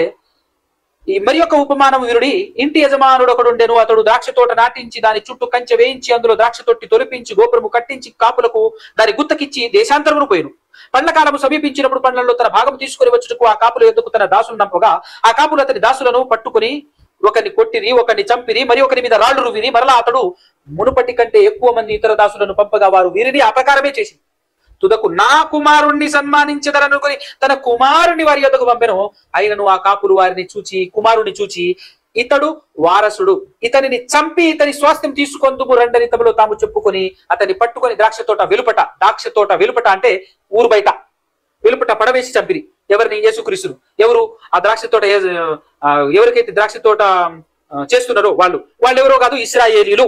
ఈ మరి యొక్క ఉపమానం వీరుడి ఇంటి యజమానుడు ఒకడుండెను. అతడు ద్రాక్ష తోట నాటించి దాని చుట్టూ కంచె వేయించి అందులో ద్రాక్ష తొట్టి తొలిపించి గోపురము కట్టించి కాపులకు దాని గుత్తకిచ్చి దేశాంతరమును పోయిను. పండ్ల కాలము సమీపించినప్పుడు పండ్లలో తన భాగం తీసుకుని వచ్చుటకు ఆ కాపుల ఎద్దుకు తన దాసులు నంపగా ఆ కాపులు అతని దాసులను పట్టుకుని ఒకరిని కొట్టిరి, ఒకరిని చంపిరి, మరి ఒకరి మీద రాళ్లు రువిరి. మరలా అతడు మునుపటి కంటే ఎక్కువ మంది ఇతర దాసులను పంపగా వారు వీరిని ఆ ప్రకారమే చేసి తుదకు నా కుమారుణ్ణి సన్మానించదరనుకొని తన కుమారుని వారి యొద్దకు పంపెను. అయినను ఆ కాపులు కుమారుని చూచి ఇతడు వారసుడు, ఇతనిని చంపి ఇతని స్వాస్థ్యం తీసుకొందుము రండని తమలో తాము చెప్పుకొని అతన్ని పట్టుకొని ద్రాక్ష తోట వెలుపట అంటే ఊరు బయట వెలుపట పడవేసి చంపిరి. ఎవరిని? యేసుక్రీస్తును. ఎవరు? ఆ ద్రాక్ష తోట ఎవరికైతే ద్రాక్ష తోట చేస్తున్నారో వాళ్ళు ఎవరో కాదు, ఇశ్రాయేలీయులు.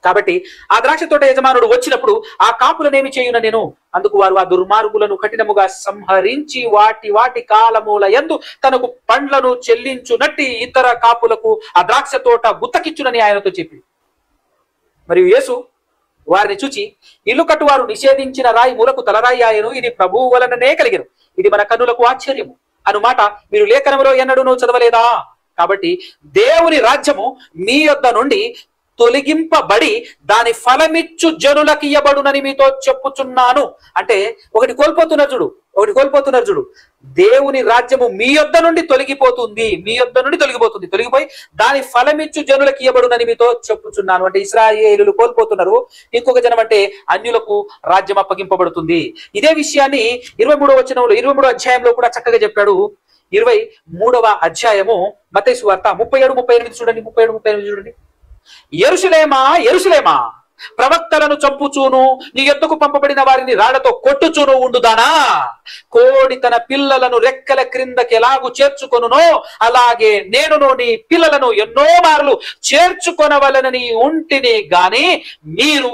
కాబట్టి ఆ ద్రాక్ష తోట యజమానుడు వచ్చినప్పుడు ఆ కాపులనేమి చేయున నేను? అందుకు వారు ఆ దుర్మార్గులను కఠినముగా సంహరించి వాటి కాలముల యందు తనకు పండ్లను చెల్లించునట్టి ఇతర కాపులకు ఆ ద్రాక్ష తోట గుత్తకిచ్చునని ఆయనతో చెప్పి, మరియు యేసు వారిని చూచి ఇల్లు కట్టువారు నిషేధించిన రాయి మూలకు తలరాయి ఆయను, ఇది ప్రభువు వలననే కలిగెను, ఇది మన కన్నులకు ఆశ్చర్యము అనుమాట మీరు లేఖనములో ఎన్నడూనూ చదవలేదా? కాబట్టి దేవుని రాజ్యము మీ యొద్ద నుండి తొలగింపబడి దాని ఫలమిచ్చు జనులకు ఇయ్యబడునని మీతో చెప్పుచున్నాను. అంటే ఒకటి కోల్పోతున్నారు చూడు. దేవుని రాజ్యము మీ యొద్ద నుండి తొలగిపోతుంది. తొలగిపోయి దాని ఫలమిచ్చు జనులకు ఇయ్యబడునని మీతో చెప్పుచున్నాను. అంటే ఇశ్రాయేలులు కోల్పోతున్నారు, ఇంకొక జనం అంటే అన్యులకు రాజ్యం అప్పగింపబడుతుంది. ఇదే విషయాన్ని 23వ అధ్యాయంలో కూడా చక్కగా చెప్పాడు. 23వ అధ్యాయము మత్తయి సువార్త 37-38 చూడండి. 37-38 చూడండి. యెరూషలేమా ప్రవక్తలను చంపుచూను నీ యొద్దకు పంపబడిన వారిని రాళ్లతో కొట్టుచూను ఉండుదానా? కోడి తన పిల్లలను రెక్కల క్రిందకి ఎలాగూ చేర్చుకొనునో అలాగే నేనును నీ పిల్లలను ఎన్నో మార్లు చేర్చుకొనవలనని ఉంటిని గాని మీరు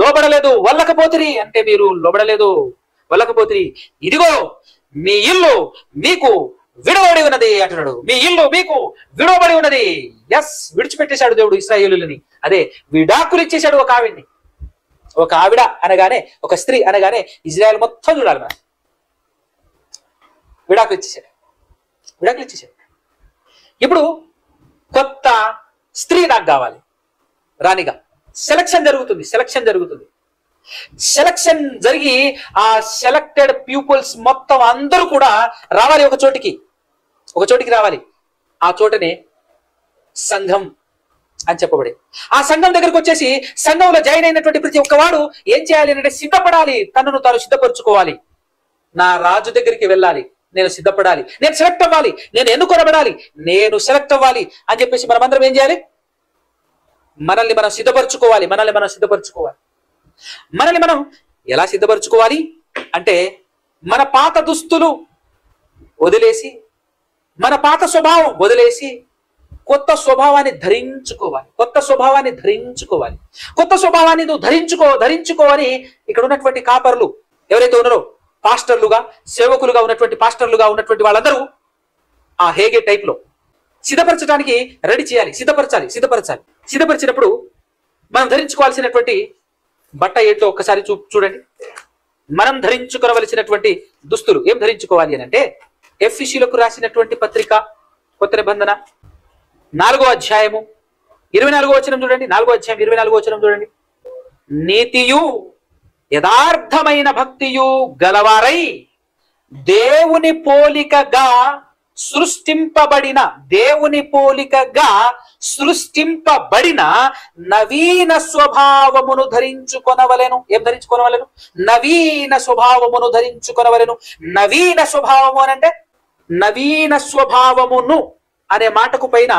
లోబడలేదు, వల్లకపోతిరి. అంటే మీరు లోబడలేదు, వల్లకపోతిరి. ఇదిగో మీ ఇల్లు మీకు విడవబడి ఉన్నది అంటున్నాడు. మీ ఇల్లు మీకు విడవబడి ఉన్నది. విడిచిపెట్టేశాడు దేవుడు ఇశ్రాయేలులని. అదే విడాకులు ఇచ్చేశాడు ఒక ఆవిడ్ని. ఒక ఆవిడ అనగానే, ఒక స్త్రీ అనగానే ఇజ్రాయెల్ మొత్తం చూడాలి. మనం విడాకులు ఇచ్చేసాడు. ఇప్పుడు కొత్త స్త్రీ నాకు కావాలి రాణిగా. సెలక్షన్ జరుగుతుంది. సెలక్షన్ జరిగి ఆ సెలెక్టెడ్ పీపుల్స్ మొత్తం అందరూ కూడా రావాలి ఒక చోటికి రావాలి. ఆ చోటనే సంఘం అని చెప్పబడి, ఆ సంఘం దగ్గరకు వచ్చేసి సంఘంలో జాయిన్ అయినటువంటి ప్రతి ఒక్కవాడు ఏం చేయాలి అంటే సిద్ధపడాలి, తనను తాను సిద్ధపరచుకోవాలి. నా రాజు దగ్గరికి వెళ్ళాలి, నేను సిద్ధపడాలి, నేను సెలెక్ట్ అవ్వాలి, నేను ఎన్నుకొనబడాలి, నేను సెలెక్ట్ అవ్వాలి అని చెప్పేసి మనమందరం ఏం చేయాలి? మనల్ని మనం సిద్ధపరచుకోవాలి. మనల్ని మనం ఎలా సిద్ధపరచుకోవాలి అంటే, మన పాత దుస్తులు వదిలేసి, మన పాత స్వభావం వదిలేసి కొత్త స్వభావాన్ని ధరించుకోవాలి. కొత్త స్వభావాన్ని నువ్వు ధరించుకోవని ఇక్కడ ఉన్నటువంటి కాపరులు ఎవరైతే ఉన్నారో, పాస్టర్లుగా, సేవకులుగా ఉన్నటువంటి పాస్టర్లుగా ఉన్నటువంటి వాళ్ళందరూ ఆ హేగే టైప్ లో సిద్ధపరచడానికి రెడీ చేయాలి. సిద్ధపరిచినప్పుడు మనం ధరించుకోవాల్సినటువంటి బట్ట ఏంటో ఒక్కసారి చూడండి. మనం ధరించుకోవలసినటువంటి దుస్తులు ఏం ధరించుకోవాలి అని అంటే, ఎఫెసీయులకు రాసినటువంటి పత్రిక కొత్త నిబంధన 4వ అధ్యాయము 24వ వచనం చూడండి. 4వ అధ్యాయం 24వ వచనం చూడండి. నీతియు యథార్థమైన భక్తియు గలవారై దేవుని పోలికగా సృష్టింపబడిన నవీన స్వభావమును ధరించుకొనవలెను. ఏం ధరించుకొనవలెను? నవీన స్వభావమును ధరించుకొనవలెను. నవీన స్వభావము అని అంటే, నవీన స్వభావమును అనే మాటకు పైన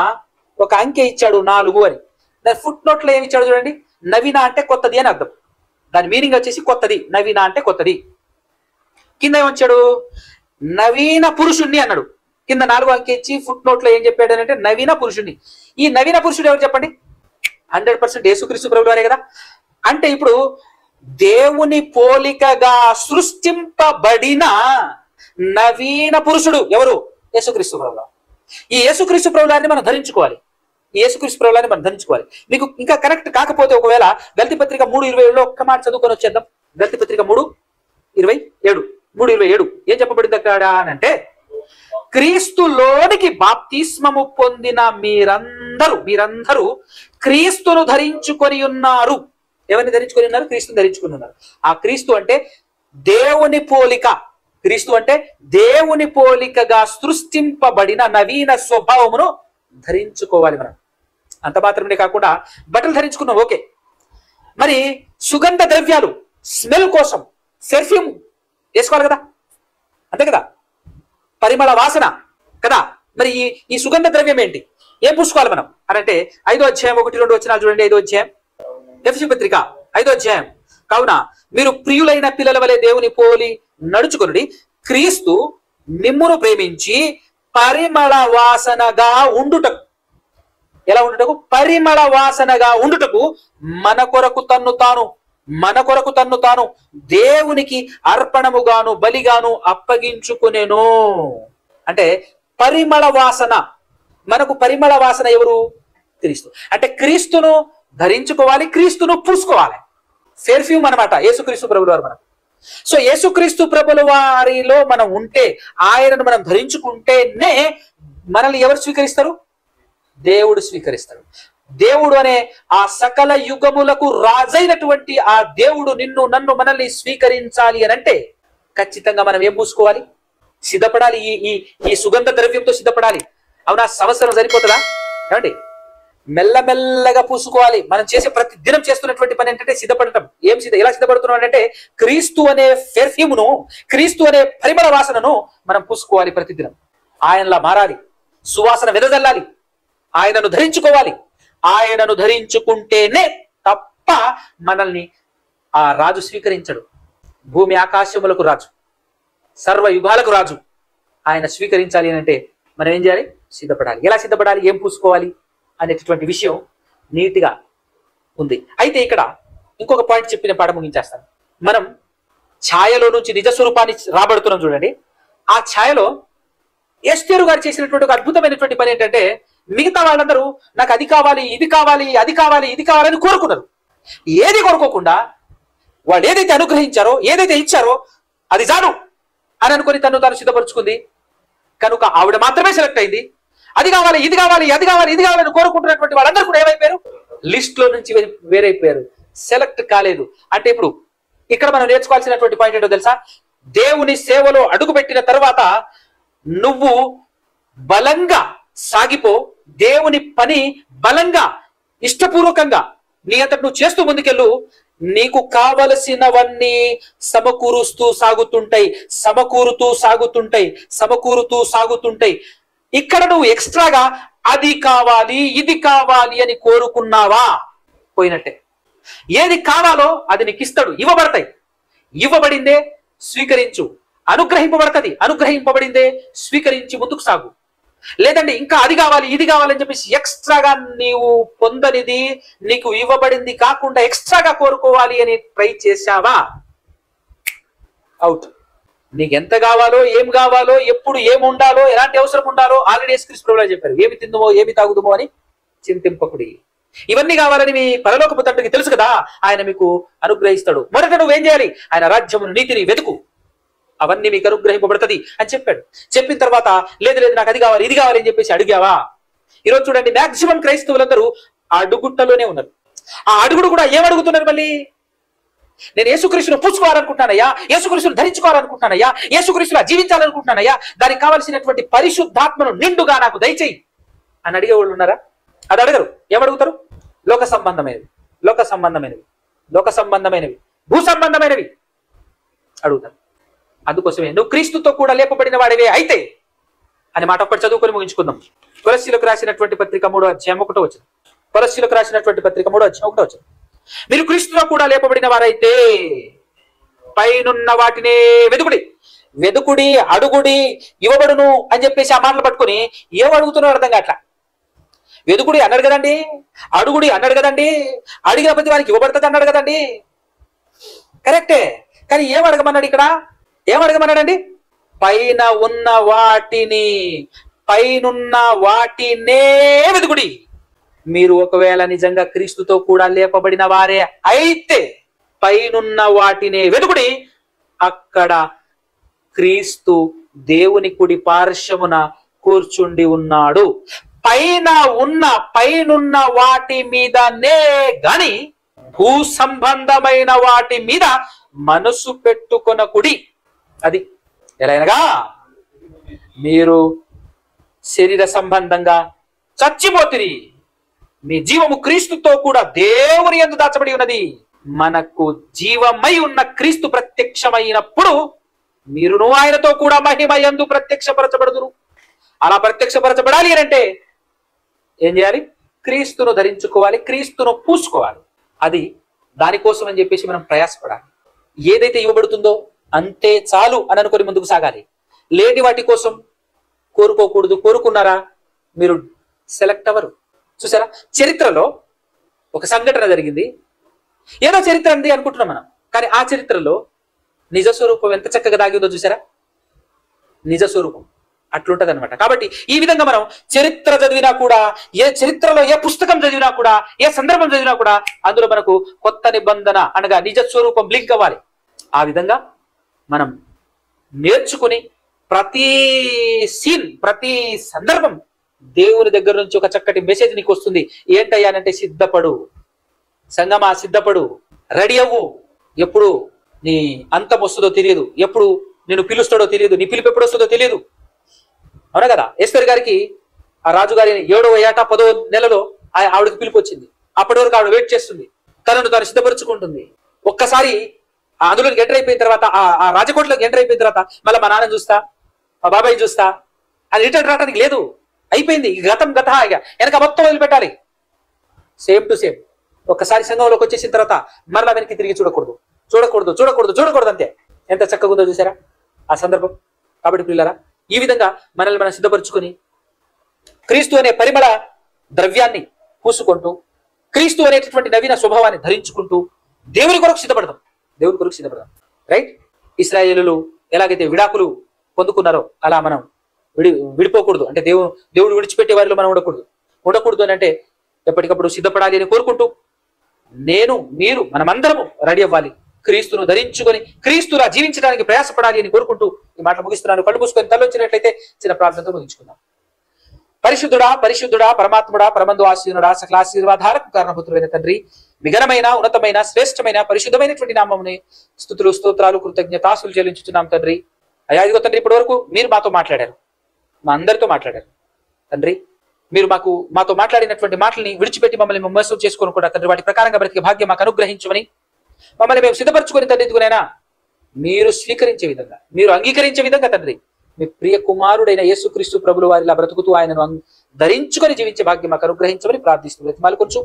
ఒక అంకె ఇచ్చాడు 4 అని. దాని ఫుట్ నోట్ లో ఏమి ఇచ్చాడు చూడండి. నవీన అంటే కొత్తది అని అర్థం. దాని మీనింగ్ వచ్చేసి కొత్తది. నవీన అంటే కొత్తది. కింద ఏమొచ్చాడు? నవీన పురుషుణ్ణి అన్నాడు. కింద 4 అంకె ఇచ్చి ఫుట్ నోట్ లో ఏం చెప్పాడు అంటే, నవీన పురుషుణ్ణి. ఈ నవీన పురుషుడు ఎవరు చెప్పండి? 100% యేసుక్రీస్తు ప్రభువు వారే కదా. అంటే ఇప్పుడు దేవుని పోలికగా సృష్టింపబడిన నవీన పురుషుడు ఎవరు? యేసుక్రీస్తు ప్రభువు. ఈ యేసుక్రీస్తు ప్రభువుని మనం ధరించుకోవాలి. మీకు ఇంకా కరెక్ట్ కాకపోతే ఒకవేళ గల్తీ పత్రిక 3:27 ఒక్క మాట చదువుకొని వచ్చేద్దాం. గల్తీ పత్రిక 3:27 ఏం చెప్పబడింది అక్కడ అని అంటే, క్రీస్తులోనికి బాప్తిస్మము పొందిన మీరందరూ క్రీస్తును ధరించుకొని ఉన్నారు. ఎవరిని ధరించుకొని ఉన్నారు? క్రీస్తుని ధరించుకొని ఉన్నారు. ఆ క్రీస్తు అంటే దేవుని పోలిక. దేవుని పోలికగా సృష్టింపబడిన నవీన స్వభావమును ధరించుకోవాలి మనం. అంత మాత్రమే కాకుండా బట్టలు ధరించుకున్నాం, ఓకే. మరి సుగంధ ద్రవ్యాలు, స్మెల్ కోసం పెర్ఫ్యూమ్ వేసుకోవాలి కదా, అంతే కదా, పరిమళ వాసన కదా. మరి ఈ సుగంధ ద్రవ్యం ఏంటి? ఏం పూసుకోవాలి మనం అని అంటే, 5వ అధ్యాయం 1-2 వచనాలు చూడండి. 5వ అధ్యాయం ఎఫెసీ పత్రిక 5వ అధ్యాయం. కావున మీరు ప్రియులైన పిల్లల వలె దేవుని పోలి నడుచుకొనుడి. క్రీస్తు మిమ్మును ప్రేమించి పరిమళ వాసనగా ఉండుటకు, ఎలా ఉండుటకు? పరిమళ వాసనగా ఉండుటకు మన కొరకు తన్ను తాను దేవునికి అర్పణముగాను బలిగాను అప్పగించుకునేను. అంటే పరిమళ వాసన, మనకు పరిమళ వాసన ఎవరు? క్రీస్తు. అంటే క్రీస్తును ధరించుకోవాలి, క్రీస్తును పూసుకోవాలి. పెర్ఫ్యూమ్ అనమాట యేసుక్రీస్తు ప్రభుల వారు మనకు. సో యేసుక్రీస్తు ప్రభుల వారిలో మనం ఉంటే, ఆయనను మనం ధరించుకుంటేనే మనల్ని ఎవరు స్వీకరిస్తారు? దేవుడు స్వీకరిస్తాడు. దేవుడు అనే ఆ సకల యుగములకు రాజైనటువంటి ఆ దేవుడు నిన్ను నన్ను మనల్ని స్వీకరించాలి అని అంటే ఖచ్చితంగా మనం ఏం పూసుకోవాలి? సిద్ధపడాలి. ఈ సుగంధ ద్రవ్యంతో సిద్ధపడాలి. అవునా? సంవత్సరం సరిపోతుందా? ఏమండి? మెల్లమెల్లగా పూసుకోవాలి. మనం చేసే ప్రతి దినం చేస్తున్నటువంటి పని ఏంటంటే సిద్ధపడటం. ఎలా సిద్ధపడుతున్నాం అంటే, క్రీస్తు అనే పెర్ఫ్యూమ్ను, క్రీస్తు అనే పరిమళ వాసనను మనం పూసుకోవాలి ప్రతిదినం. ఆయనలా మారాలి, సువాసన వెదజల్లాలి, ఆయనను ధరించుకోవాలి. ఆయనను ధరించుకుంటేనే తప్ప మనల్ని ఆ రాజు స్వీకరించడు. భూమి ఆకాశములకు రాజు, సర్వ యుగాలకు రాజు ఆయన స్వీకరించాలి అని అంటే మనం ఏం చేయాలి? సిద్ధపడాలి. ఎలా సిద్ధపడాలి? ఏం పూసుకోవాలి అనేటటువంటి విషయం నీట్గా ఉంది. అయితే ఇక్కడ ఇంకొక పాయింట్ చెప్పిన పాఠం ముగించేస్తాను. మనం ఛాయలో నుంచి నిజ స్వరూపాన్ని రాబడుతున్నాం చూడండి. ఆ ఛాయలో ఎస్తేరు గారు చేసినటువంటి ఒక అద్భుతమైనటువంటి పని ఏంటంటే, మిగతా వాళ్ళందరూ నాకు అది కావాలి, ఇది కావాలి, అది కావాలి, ఇది కావాలని కోరుకున్నారు. ఏది కోరుకోకుండా వాళ్ళు ఏదైతే అనుగ్రహించారో, ఏదైతే ఇచ్చారో అది చాలు అని అనుకుని తాను సిద్ధపరుచుకుంది. కనుక ఆవిడ మాత్రమే సెలెక్ట్ అయింది. అది కావాలి, ఇది కావాలి, అది కావాలి, ఇది కావాలని కోరుకుంటున్నటువంటి వాళ్ళందరూ కూడా ఏమైపోయారు? లిస్ట్ లో నుంచి వేరైపోయారు, సెలెక్ట్ కాలేదు. అంటే ఇప్పుడు ఇక్కడ మనం నేర్చుకోవాల్సినటువంటి పాయింట్ ఏంటో తెలుసా? దేవుని సేవలో అడుగుపెట్టిన తర్వాత నువ్వు బలంగా సాగిపో, దేవుని పని బలంగా ఇష్టపూర్వకంగా నీ అంతటి నువ్వు చేస్తూ ముందుకెళ్ళు. నీకు కావలసినవన్నీ సమకూరుతూ సాగుతుంటాయి. ఇక్కడ నువ్వు ఎక్స్ట్రాగా అది కావాలి ఇది కావాలి అని కోరుకున్నావా, పోయినట్టే. ఏది కావాలో అది నీకు ఇస్తాడు, ఇవ్వబడతాయి. ఇవ్వబడిందే స్వీకరించు, అనుగ్రహింపబడతది, అనుగ్రహింపబడిందే స్వీకరించి ముందుకు సాగు. లేదంటే ఇంకా అది కావాలి ఇది కావాలని చెప్పేసి ఎక్స్ట్రాగా నీవు పొందనిది, నీకు ఇవ్వబడింది కాకుండా ఎక్స్ట్రాగా కోరుకోవాలి అని ట్రై చేశావా, అవుట్. నీకు ఎంత కావాలో, ఏం కావాలో, ఎప్పుడు ఏమి ఉండాలో, ఎలాంటి అవసరం ఉండాలో ఆల్రెడీ యేసుక్రీస్తు ప్రభువు చెప్పారు. ఏమి తిందుమో ఏమి తాగుదుమో అని చింతింపకుడి. ఇవన్నీ కావాలని మీ పరలోకపు తండ్రికి తెలుసు కదా, ఆయన మీకు అనుగ్రహిస్తాడు. మొదట నువ్వేం చేయాలి, ఆయన రాజ్యమును నీతిని వెతుకు, అవన్నీ మీకు అనుగ్రహింపబడుతుంది అని చెప్పాడు. చెప్పిన తర్వాత లేదు లేదు నాకు అది కావాలి ఇది కావాలి అని చెప్పేసి అడిగావా? ఈరోజు చూడండి, మాక్సిమం క్రైస్తవులందరూ అడుగుట్టలోనే ఉన్నారు. ఆ అడుగుడు కూడా ఏం అడుగుతున్నారు? మళ్ళీ నేను యేసుక్రీస్తును పూసుకోవాలనుకుంటున్నానయ్యా, యేసుక్రీస్తును ధరించుకోవాలనుకుంటున్నానయ్యా, యేసుక్రీస్తులా జీవించాలనుకుంటున్నానయ్యా, దానికి కావలసినటువంటి పరిశుద్ధాత్మను నిండుగా నాకు దయచేయి అని అడిగేవాళ్ళు ఉన్నారా? అది అడగరు. ఏమడుగుతారు? లోక సంబంధమైనవి, లోక సంబంధమైనవి, లోక సంబంధమైనవి, భూ సంబంధమైనవి అడుగుతారు. అందుకోసమే నువ్వు క్రీస్తుతో కూడా లేపబడిన వాడివే అయితే అని మాట ఒక్కటి చదువుకొని ముగించుకుందాం. కొలస్సీలకు రాసినటువంటి పత్రిక 3వ అధ్యాయం 1వ వచనం. కొలస్సీలకు రాసినటువంటి పత్రిక 3వ అధ్యాయం 1వ వచనం. మీరు క్రీస్తుతో కూడా లేపబడిన వారైతే పైనున్న వాటినే వెదుకుడి. వెదుకుడి, అడుగుడి, ఇవ్వబడును అని చెప్పేసి ఆ మాటలు పట్టుకుని ఏం అడుగుతున్నారో అర్థం కావట్లా. వెదుకుడి అన్నాడు కదండి, అడుగుడి అన్నాడు కదండి, అడిగిన ప్రతి వారికి ఇవ్వబడుతుంది అన్నాడు కదండి, కరెక్టే. కానీ ఏం అడగమన్నాడు ఇక్కడ? ఏం అడగమన్నాడండి? పైన ఉన్న వాటిని, పైనున్న వాటినే వెదుకుడి. మీరు ఒకవేళ నిజంగా క్రీస్తుతో కూడా లేపబడిన వారే అయితే పైనున్న వాటినే వెదుకుడి. అక్కడ క్రీస్తు దేవుని కుడి పార్శ్వమున కూర్చుండి ఉన్నాడు. పైనున్న వాటి మీదనే గాని భూ సంబంధమైన వాటి మీద మనసు పెట్టుకొనకుడి. అది ఎలాగనగా మీరు శరీర సంబంధంగా చచ్చిపోతిరి, మీ జీవము క్రీస్తుతో కూడా దేవుని యందు దాచబడి ఉన్నది. మనకు జీవమై ఉన్న క్రీస్తు ప్రత్యక్షమైనప్పుడు మీరును ఆయనతో కూడా మహిమ యందు ప్రత్యక్షపరచబడుదురు. అలా ప్రత్యక్షపరచబడాలి అంటే ఏం చేయాలి? క్రీస్తును ధరించుకోవాలి, క్రీస్తును పూసుకోవాలి. అది దానికోసం అని చెప్పేసి మనం ప్రయాసపడాలి. ఏదైతే ఇవ్వబడుతుందో అంతే చాలు అని అనుకొని ముందుకు సాగాలి. లేని వాటి కోసం కోరుకోకూడదు. కోరుకున్నారా మీరు సెలెక్ట్ అవ్వరు. చూసారా, చరిత్రలో ఒక సంఘటన జరిగింది. ఏదో చరిత్ర అంది అనుకుంటున్నాం మనం, కానీ ఆ చరిత్రలో నిజ స్వరూపం ఎంత చక్కగా దాగి ఉందో చూసారా. నిజ స్వరూపం అట్లుంటది అనమాట. కాబట్టి ఈ విధంగా మనం చరిత్ర చదివినా కూడా, ఏ చరిత్రలో ఏ పుస్తకం చదివినా కూడా, ఏ సందర్భం చదివినా కూడా అందులో మనకు కొత్త నిబంధన అనగా నిజ స్వరూపం బ్లింక్ అవ్వాలి. ఆ విధంగా మనం నేర్చుకుని ప్రతి సీన్, ప్రతి సందర్భం దేవుని దగ్గర నుంచి ఒక చక్కటి మెసేజ్ నీకు వస్తుంది. ఏంటయ్యానంటే సిద్ధపడు, సంగమా సిద్ధపడు, రెడీ అవ్వు. ఎప్పుడు నీ అంతం వస్తుందో తెలియదు, ఎప్పుడు నేను పిలుస్తాడో తెలియదు, నీ పిలుపు ఎప్పుడు వస్తుందో తెలియదు. అవునా కదా? ఎస్తేరు గారికి ఆ రాజుగారి 7వ ఏట 10వ నెలలో ఆవిడకి పిలుపు వచ్చింది. అప్పటి వరకు ఆవిడ వెయిట్ చేస్తుంది, తనను తాను సిద్ధపరుచుకుంటుంది. ఒక్కసారి అందులోకి ఎంటర్ అయిపోయిన తర్వాత, ఆ రాజకోటలోకి ఎంటర్ అయిపోయిన తర్వాత మళ్ళీ మా నాన్న చూస్తా, మా బాబాయ్ చూస్తా అని రిటర్న్ రావడానికి లేదు. అయిపోయింది, గతం గత. ఇక వెనక మొత్తం వదిలిపెట్టాలి. Same to same. ఒక్కసారి సంఘంలోకి వచ్చేసిన తర్వాత మరలా వెనక్కి తిరిగి చూడకూడదు, చూడకూడదు, చూడకూడదు, చూడకూడదు. అంతే. ఎంత చక్కగా ఉందో చూసారా ఆ సందర్భం. కాబట్టి పిల్లరా, ఈ విధంగా మనల్ని మనం సిద్ధపరచుకొని క్రీస్తు అనే పరిమళ ద్రవ్యాన్ని పూసుకుంటూ, క్రీస్తు అనేటటువంటి నవీన స్వభావాన్ని ధరించుకుంటూ దేవుని కొరకు సిద్ధపడదాం, దేవుని కొరకు సిద్ధపడదాం. రైట్? ఇశ్రాయేలులు ఎలాగైతే విడాకులు పొందుకున్నారో అలా మనం విడిపోకూడదు. అంటే దేవుడు విడిచిపెట్టే వారిలో మనం ఉండకూడదు అని అంటే ఎప్పటికప్పుడు సిద్ధపడాలి అని కోరుకుంటూ, నేను, మీరు, మనమందరము రెడీ అవ్వాలి. క్రీస్తును ధరించుకొని క్రీస్తులా జీవించడానికి ప్రయాసపడాలి అని కోరుకుంటూ ఈ మాటలు ముగిస్తున్నాను. కళ్ళు మూసుకొని తలొచ్చినట్లయితే చిన్న ప్రార్థనతో ముగించుకుందాం. పరిశుద్ధుడా, పరిశుద్ధుడా, పరమాత్ముడా, పరమందు ఆశీనుడా, సకల ఆశీర్వాదాలకు కారణపుత్రుడైన తండ్రి, మిగనమైన, ఉన్నతమైన, శ్రేష్టమైన, పరిశుద్ధమైనటువంటి నామముని స్తుతులు, స్తోత్రాలు, కృతజ్ఞతాసులు చెల్లించుచున్నాం తండ్రి. అయ్యా ఇదిగో తండ్రి, ఇప్పటి వరకు మీరు మాతో మాట్లాడారు, మా అందరితో మాట్లాడారు తండ్రి. మీరు మాతో మాట్లాడినటువంటి మాటల్ని విడిచిపెట్టి మమ్మల్ని మోసం చేసుకొని కూడా తండ్రి వాటి ప్రకారంగా బ్రతికే భాగ్యం మాకు అనుగ్రహించమని, మమ్మల్ని మేము సిద్ధపరచుకొని తండ్రి ఎదుగునైనా మీరు స్వీకరించే విధంగా, మీరు అంగీకరించే విధంగా తండ్రి మీ ప్రియ కుమారుడైన యేసుక్రీస్తు ప్రభులు వారిలా బ్రతుకుతూ ఆయనను ధరించుకొని జీవించే భాగ్యం మాకు అనుగ్రహించమని ప్రార్థిస్తూ బ్రతిమాలు కొంచెం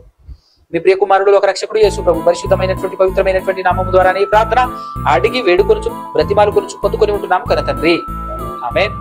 మీ ప్రియ కుమారుడు ఒక రక్షకుడు యేసు ప్రభు పరిశుద్ధమైనటువంటి పవిత్రమైనటువంటి నామము ద్వారా ఈ ప్రార్థన అడిగి వేడుకొనుచు బ్రతిమాలు కొనుచు పొందుకొని ఉంటున్నాము కదా తండ్రి. ఆమేన్.